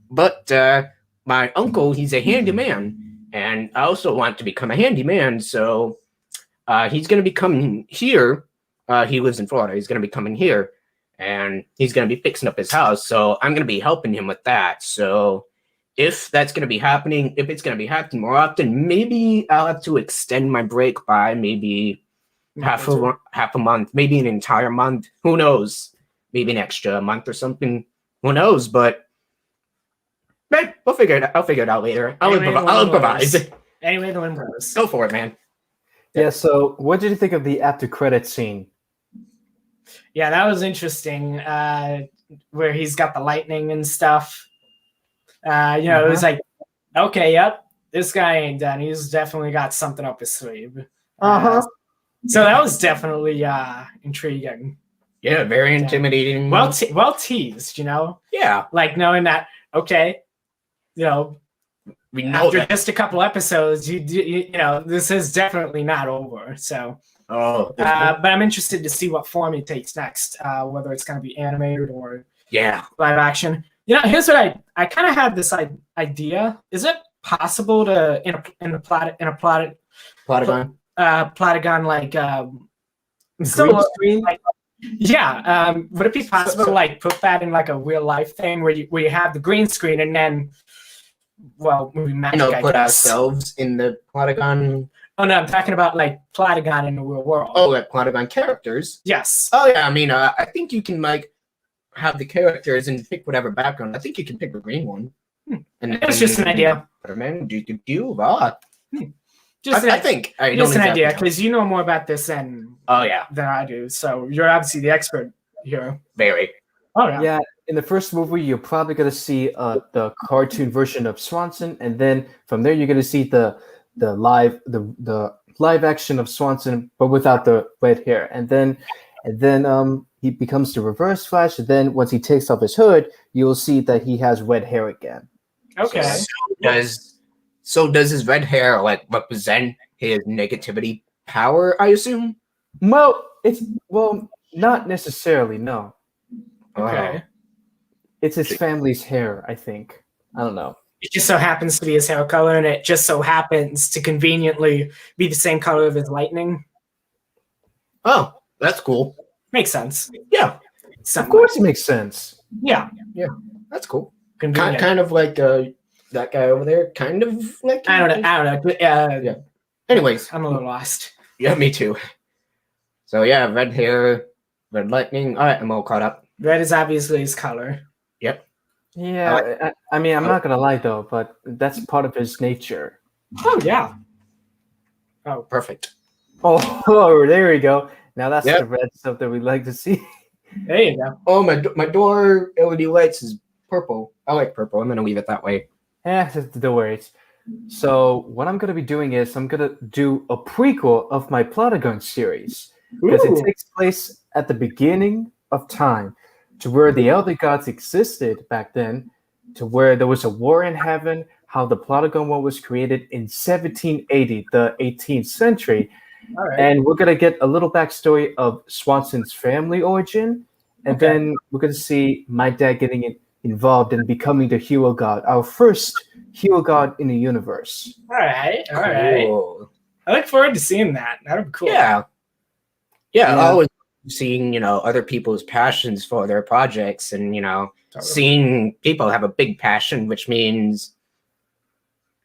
But my uncle, he's a handyman, and I also want to become a handyman. So he's going to be coming here. He lives in Florida. He's going to be coming here, and he's going to be fixing up his house. So I'm going to be helping him with that. So if that's going to be happening, if it's going to be happening more often, maybe I'll have to extend my break by maybe half a month, maybe an entire month. Who knows? Maybe an extra month or something. Who knows? But man, we'll figure it out. I'll figure it out later. I'll improvise. Anyway, the wind blows. Go for it, man. Yeah. So, what did you think of the after credit scene? Yeah, that was interesting. Where he's got the lightning and stuff. It was like, okay, yep, this guy ain't done. He's definitely got something up his sleeve. So that was definitely intriguing. Yeah, very intimidating. Well teased, Yeah, like knowing that. Okay, we know after that. just a couple episodes, you know this is definitely not over. So, but I'm interested to see what form it takes next. Whether it's going to be animated or live action. Here's what I kind of had this idea. Is it possible to in a Plotagon like Green screen? Would it be possible to like put that in like a real life thing where you have the green screen and then maybe magic, put ourselves in the Plotagon. Oh no, I'm talking about like Plotagon in the real world. Oh, like Plotagon characters. Yes. Oh yeah, I mean, I think you can like have the characters and pick whatever background. I think you can pick a green one. And it's just an idea. I think just an idea because you know more about this than I do. So you're obviously the expert here. Very. Oh yeah. Yeah. In the first movie, you're probably gonna see the cartoon version of Swanson, and then from there, you're gonna see the live action of Swanson, but without the red hair, and then he becomes the Reverse Flash. And then once he takes off his hood, you'll see that he has red hair again. Okay. So does his red hair like represent his negativity power? I assume. Well, not necessarily. No. Okay. It's his family's hair, I think. I don't know. It just so happens to be his hair color, and it just so happens to conveniently be the same color of his lightning. Oh, that's cool. Makes sense. Yeah. Of course it makes sense. Yeah. Yeah. That's cool. Convenient. Kind of like that guy over there. Kind of like I don't know. Yeah. Anyways. I'm a little lost. Yeah, me too. So yeah, red hair, red lightning. All right, I'm all caught up. Red is obviously his color. Yep. Yeah, I mean, I'm not gonna lie though, but that's part of his nature. Oh yeah. Oh, perfect. Oh, there we go. Now that's the red stuff that we like to see. There you go. Oh, my door LED lights is purple. I like purple. I'm gonna leave it that way. Yeah, don't worry. So what I'm gonna be doing is I'm gonna do a prequel of my Plotagon series because it takes place at the beginning of time, to where the Elder Gods existed back then, to where there was a war in heaven, how the Plotagon world was created in 1780, the 18th century, All right. And we're gonna get a little backstory of Swanson's family origin, and then we're gonna see my dad getting involved in becoming the hero god, our first hero god in the universe. All right. I look forward to seeing that. That'll be cool. Yeah. Always seeing other people's passions for their projects, and seeing people have a big passion, which means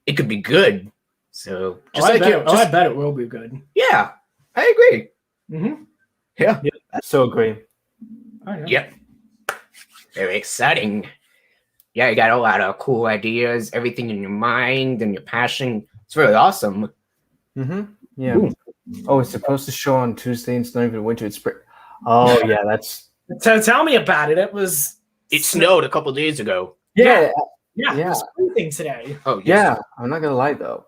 it could be good. So I bet it will be good. Yeah, I agree. Mm-hmm. Yeah, I so agree. Oh, yeah. Yep. Very exciting. Yeah, you got a lot of cool ideas, everything in your mind and your passion. It's really awesome. Mm-hmm. Yeah. Ooh. Oh, it's supposed to show on Tuesday. It's not even winter. It's spring. Oh, yeah, that's. So tell me about it. It snowed a couple days ago. Yeah. It was freezing today. Oh, yes. Yeah. I'm not gonna lie though.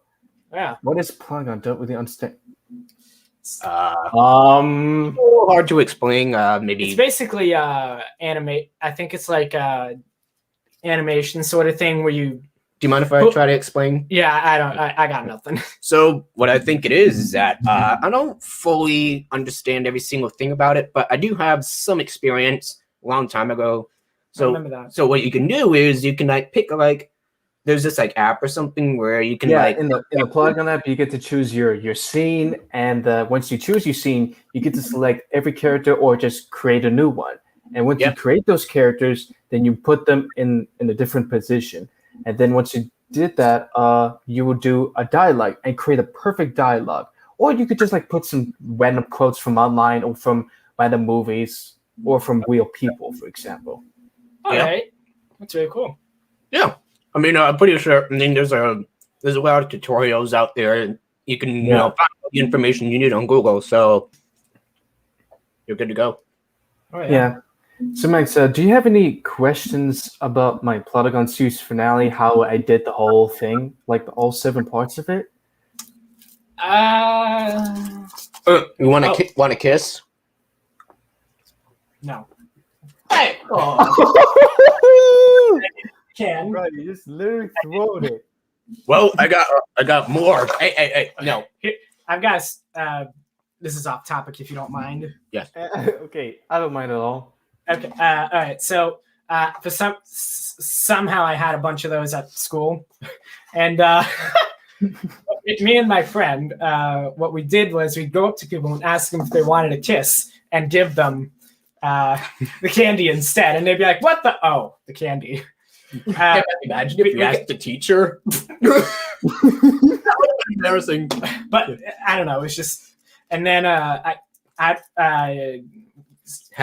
Yeah. What is Plotagon? Don't really understand. Hard to explain. Maybe it's basically animate. I think it's like animation sort of thing where you. Do you mind if I try to explain? Yeah, I don't. I got nothing. So what I think it is that I don't fully understand every single thing about it, but I do have some experience a long time ago. So, I remember that. So what you can do is you can pick there's this app or something where you can in the Plotagon app you get to choose your scene, and once you choose your scene, you get to select every character or just create a new one. And once you create those characters, then you put them in a different position. And then once you did that, you will do a dialogue and create a perfect dialogue. Or you could just put some random quotes from online or from random movies or from real people, for example. All right, that's very cool. Yeah, I mean, I'm pretty sure. I mean, there's a lot of tutorials out there, and you can find all the information you need on Google. So you're good to go. Oh, yeah. So, Max, do you have any questions about my Plotagon series finale? How I did the whole thing, all 7 parts of it? You want to kiss? No. Hey! Can. Right, you just literally throwed it. Well, I got more. Hey, no. I've got. This is off topic, if you don't mind. Yes. Okay, I don't mind at all. Okay. All right. So, for somehow I had a bunch of those at school, and me and my friend, what we did was we'd go up to people and ask them if they wanted a kiss, and give them the candy instead, and they'd be like, "What the? Oh, the candy." Imagine if you asked the teacher. That would be embarrassing. But I don't know. It's just, and then I had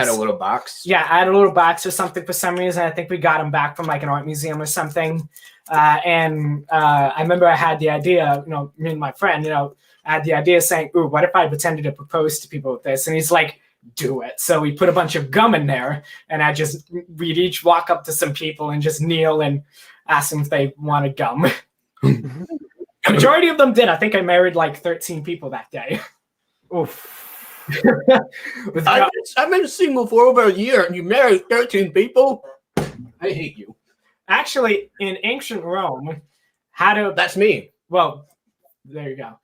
a little box. Yeah, I had a little box or something for some reason. I think we got them back from an art museum or something. And I remember I had the idea. Me and my friend. I had the idea saying, "Ooh, what if I pretended to propose to people with this?" And he's like, "Do it." So we put a bunch of gum in there, and we'd each walk up to some people and just kneel and ask them if they wanted gum. The majority of them did. I think I married 13 people that day. Oof. I've been single for over a year, and you married 13 people? I hate you. Actually, in ancient Rome, That's me. Well, there you go.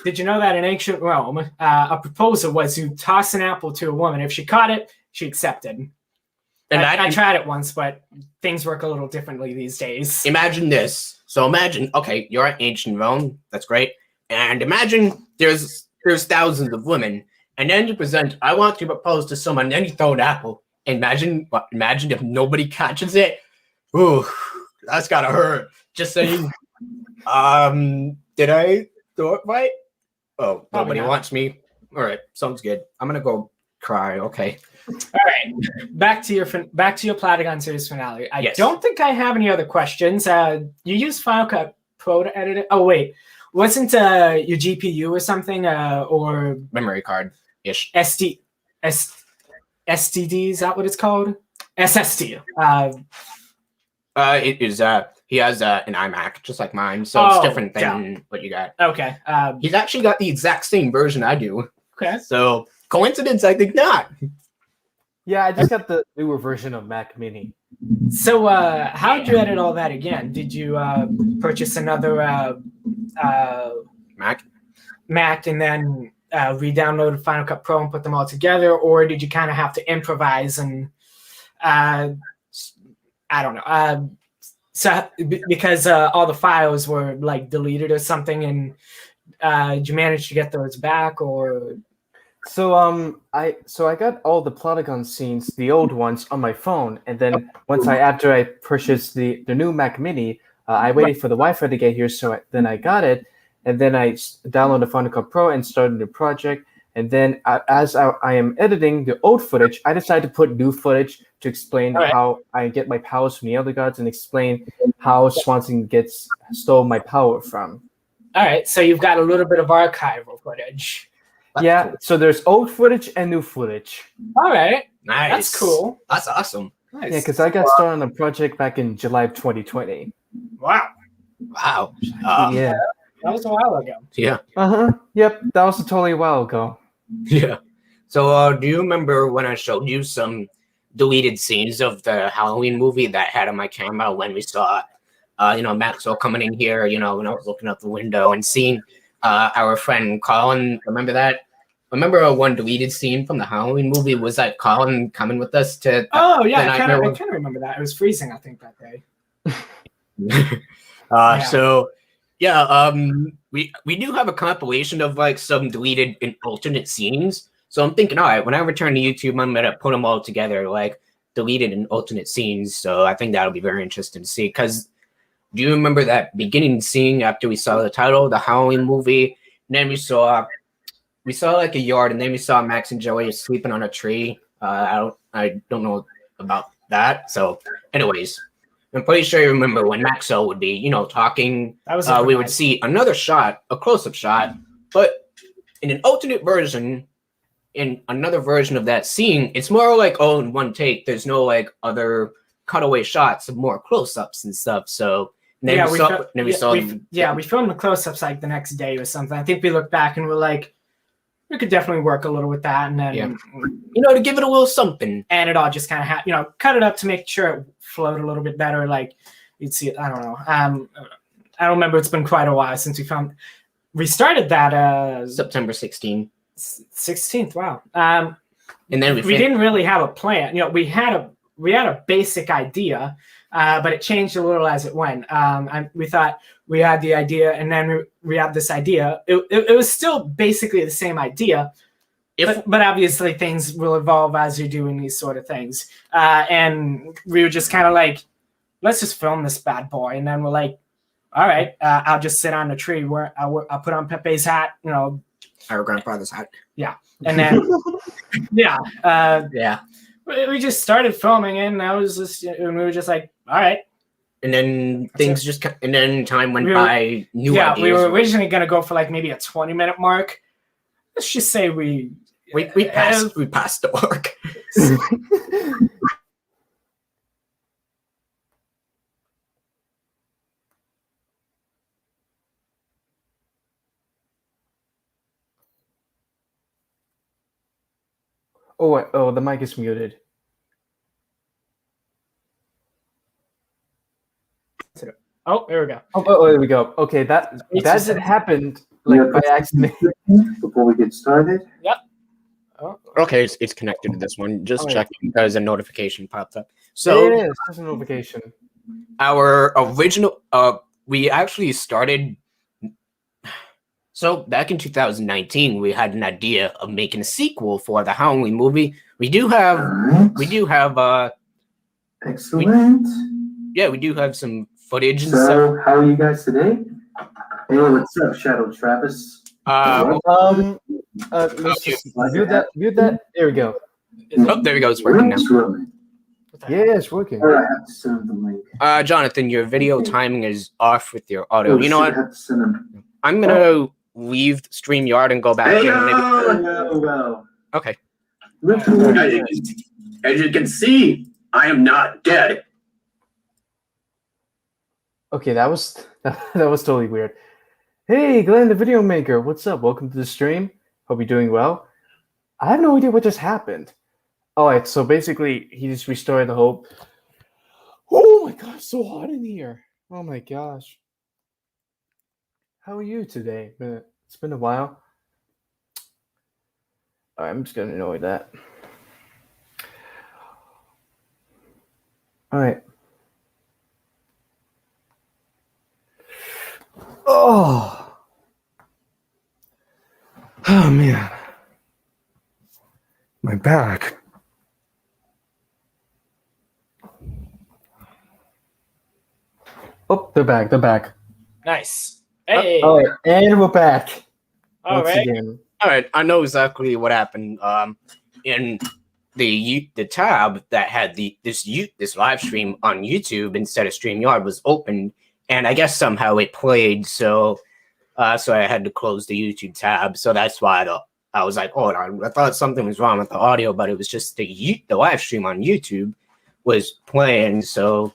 Did you know that in ancient Rome, a proposal was you toss an apple to a woman. If she caught it, she accepted. And I tried it once, but things work a little differently these days. Imagine this. So imagine, okay, you're at ancient Rome. That's great. And imagine there's thousands of women. And then you present, I want to propose to someone. And then you throw an apple. Imagine if nobody catches it. Ooh, that's gotta hurt. Just saying. Did I throw it right? Oh, nobody wants me. All right, sounds good. I'm gonna go cry. Okay. All right, back to your Plotagon series finale. I don't think I have any other questions. You use Final Cut Pro to edit it. Oh wait, wasn't your GPU or something or memory card ish? STD, is that what it's called? SSD. It is. He has an iMac just like mine, so it's different than what you got. Okay. He's actually got the exact same version I do. Okay. So coincidence? I think not. Yeah, I just got the newer version of Mac Mini. So, how did you edit all that again? Did you purchase another Mac, and then re-downloaded Final Cut Pro and put them all together, or did you kind of have to improvise and I don't know, so because all the files were like deleted or something, and did you manage to get those back? Or so I got all the Plotagon scenes, the old ones, on my phone, and then after I purchased the new Mac Mini, I waited for the Wi-Fi to get here, so then I got it, and then I downloaded Final Cut Pro and started the project. And then as I am editing the old footage, I decided to put new footage to explain how I get my powers from the Elder Gods and explain how Swanson stole my power from. All right, so you've got a little bit of archival footage. That's cool. So there's old footage and new footage. All right. Nice. That's cool. That's awesome. Nice. Yeah, because I got started on the project back in July of 2020. Wow. Yeah. That was a while ago. Yeah. Yep, that was totally a while ago. Yeah. So do you remember when I showed you some deleted scenes of the Halloween movie that I had on my camera when we saw Maxwell coming in here, when I was looking out the window and seeing our friend Colin? Remember that? Remember one deleted scene from the Halloween movie was that Colin coming with us to I kind of remember that. It was freezing, I think, that day. So we do have a compilation of like some deleted and alternate scenes. So I'm thinking, all right, when I return to YouTube, I'm gonna put them all together, like deleted and alternate scenes. So I think that'll be very interesting to see. Because do you remember that beginning scene after we saw the title of the Halloween movie? And then we saw like a yard, and then we saw Max and Joey sleeping on a tree. I don't know about that. So, anyways, I'm pretty sure you remember when Maxwell would be, talking. We would see another shot, a close-up shot, but in an alternate version, in another version of that scene, it's more like all in one take. There's no like other cutaway shots of more close-ups and stuff. So we filmed the close-ups like the next day or something. I think we looked back and we're like, we could definitely work a little with that, and then to give it a little something. And it all just kind of cut it up to make sure it flowed a little bit better. Like you'd see it. I don't know. I don't remember. It's been quite a while since we started that. September 16th. Wow. And then we didn't really have a plan. We had a basic idea, but it changed a little as it went. We thought we had the idea, and then we had this idea. It was still basically the same idea, but obviously things will evolve as you're doing these sort of things. And we were just kind of like, let's just film this bad boy. And then we're like, all right, I'll just sit on the tree where I'll put on Pepe's hat, our grandfather's hat. Yeah. And then, we just started filming, and and we were just like, all right. And then and then time went by. Ideas. We were originally going to go for like maybe a 20-minute mark. Let's just say we passed the mark. Oh, the mic is muted. Oh, there we go. Oh, there we go. Okay, that did happen by accident. Before we get started. Yep. Oh. Okay, it's connected to this one. Just checking because a notification popped up. So it is. There's a notification. Our original, we actually started. So back in 2019, we had an idea of making a sequel for the Halloween movie. We do have. Excellent. We do have some footage and stuff. So, how are you guys today? Hey, what's up, Shadow Travis? Let's just view that. There we go. Oh, there we go. It's working now. Yeah, it's working. I have to send them the link. Jonathan, your video timing is off with your audio. You know what? I have to send them. I'm gonna leave StreamYard and go back in. No. Okay. As you can see, I am not dead. Okay, that was totally weird. Hey, Glenn, the video maker, what's up? Welcome to the stream. Hope you're doing well. I have no idea what just happened. All right, so basically, he just restored the whole. Oh my gosh, so hot in here. Oh my gosh. How are you today? It's been a while. I'm just gonna ignore that. All right. Oh man, my back. Oh, they're back. They're back. Nice. Hey. All right, and we're back. All once right. again. All right, I know exactly what happened. In the tab that had this live stream on YouTube instead of StreamYard was open, and I guess somehow it played. So I had to close the YouTube tab. So that's why I was like, oh, I thought something was wrong with the audio, but it was just the live stream on YouTube was playing. So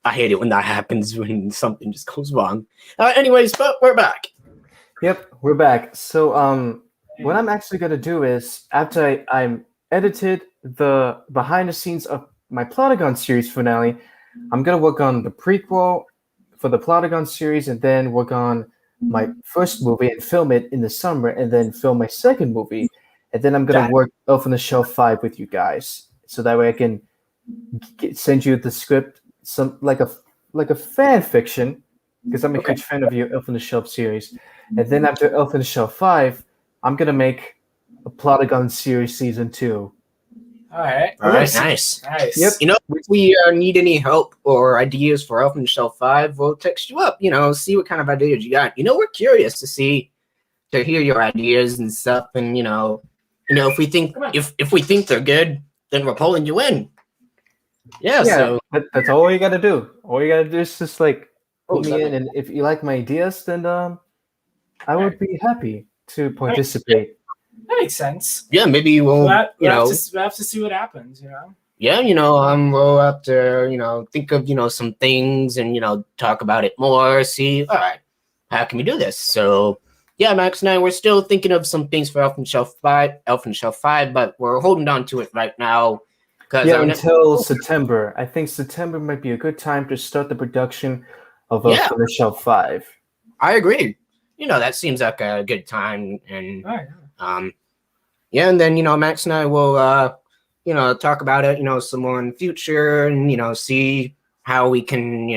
I hate it when that happens, when something just goes wrong. Anyways, but we're back. Yep, we're back. So what I'm actually gonna do is after I'm edited the behind the scenes of my Plotagon series finale, I'm gonna work on the prequel for the Plotagon series, and then work on my first movie and film it in the summer, and then film my second movie, and then I'm gonna work Elf on the Shelf 5 with you guys, so that way I can send you the script, some like a fan fiction, because I'm a huge fan of your Elf on the Shelf series, and then after Elf on the Shelf 5, I'm gonna make a Plotagon series season 2. All right. Nice. Yep. You know, if we need any help or ideas for Elf on the Shelf 5, we'll text you up, see what kind of ideas you got. We're curious to hear your ideas and stuff. And, if we think they're good, then we're pulling you in. Yeah, so that's all you gotta do. All you gotta do is just like put me in, and if you like my ideas, then I would be happy to participate. That makes sense. Yeah, maybe we'll have to see what happens. Yeah, we'll have to think of some things and talk about it more. See, all right, how can we do this? So yeah, Max and I, we're still thinking of some things for Elf on the Shelf 5, but we're holding on to it right now. Until September. I think September might be a good time to start the production of Elf on the Shelf 5. I agree. That seems like a good time, and and then Max and I will talk about it some more in the future, and see how we can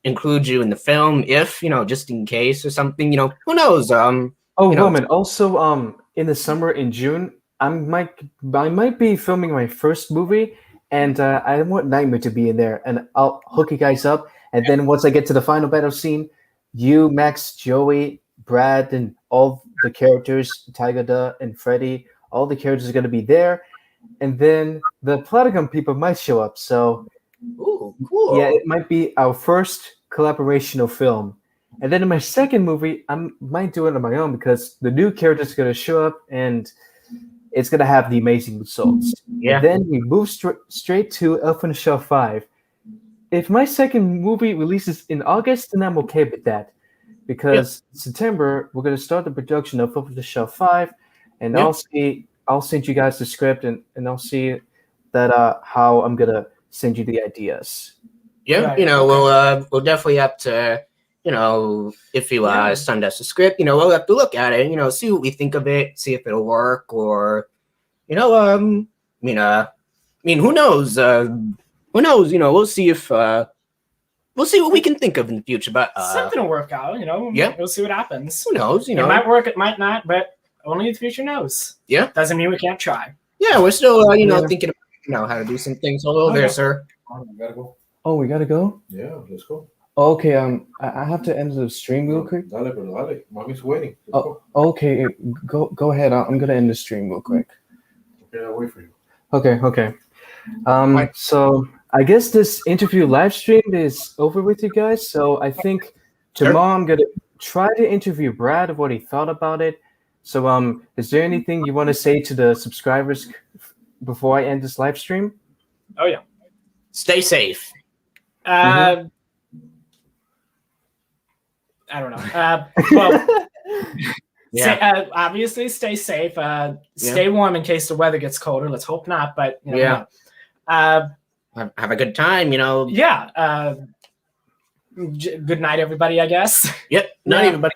include you in the film, if just in case or something, who knows. Roman, also in the summer, in June, I might be filming my first movie, and I want Nightmare to be in there, and I'll hook you guys up, and then once I get to the final battle scene, you, Max, Joey, Brad, and all the characters, Tagada and Freddy, all the characters are going to be there, and then the Plotagon people might show up. So, ooh, cool. Yeah, it might be our first collaborational film. And then in my second movie, I might do it on my own, because the new characters are going to show up, and it's going to have the amazing results. Yeah. And then we move straight to Elf on the Shelf 5. If my second movie releases in August, then I'm okay with that, because September we're going to start the production of Elf on the Shelf 5, and I'll send you guys the script, and I'll see that how I'm going to send you the ideas. Yeah, we'll definitely have to, if you send us a script, we'll have to look at it, see what we think of it, see if it'll work, or who knows. Who knows? We'll see if we'll see what we can think of in the future. But something will work out. Yeah, we'll see what happens. Who knows? It might work, it might not, but only the future knows. Yeah, doesn't mean we can't try. Yeah, we're still thinking about how to do some things. Hello there, sir. We gotta go. Oh, we gotta go. Yeah, let's go. Okay. I have to end the stream real quick. Dale, pero dale. Mommy's waiting. Okay. Go ahead. I'm gonna end the stream real quick. Okay, I'll wait for you. Okay. So I guess this interview live stream is over with you guys. So I think tomorrow I'm gonna try to interview Brad of what he thought about it. So is there anything you want to say to the subscribers before I end this live stream? Oh yeah. Stay safe. I don't know. Well, obviously stay safe. Stay warm in case the weather gets colder. Let's hope not, but have a good time. Yeah. Good night, everybody. I guess. Yep. Night, everybody.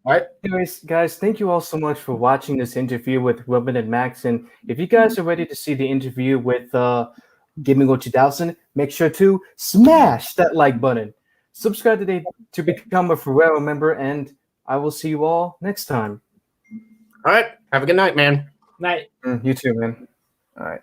All right. Anyways, guys, thank you all so much for watching this interview with Wilbur and Max. And if you guys are ready to see the interview with Gaming 2000, make sure to smash that like button. Subscribe today to become a Ferrero member, and I will see you all next time. All right. Have a good night, man. Night. You too, man. All right.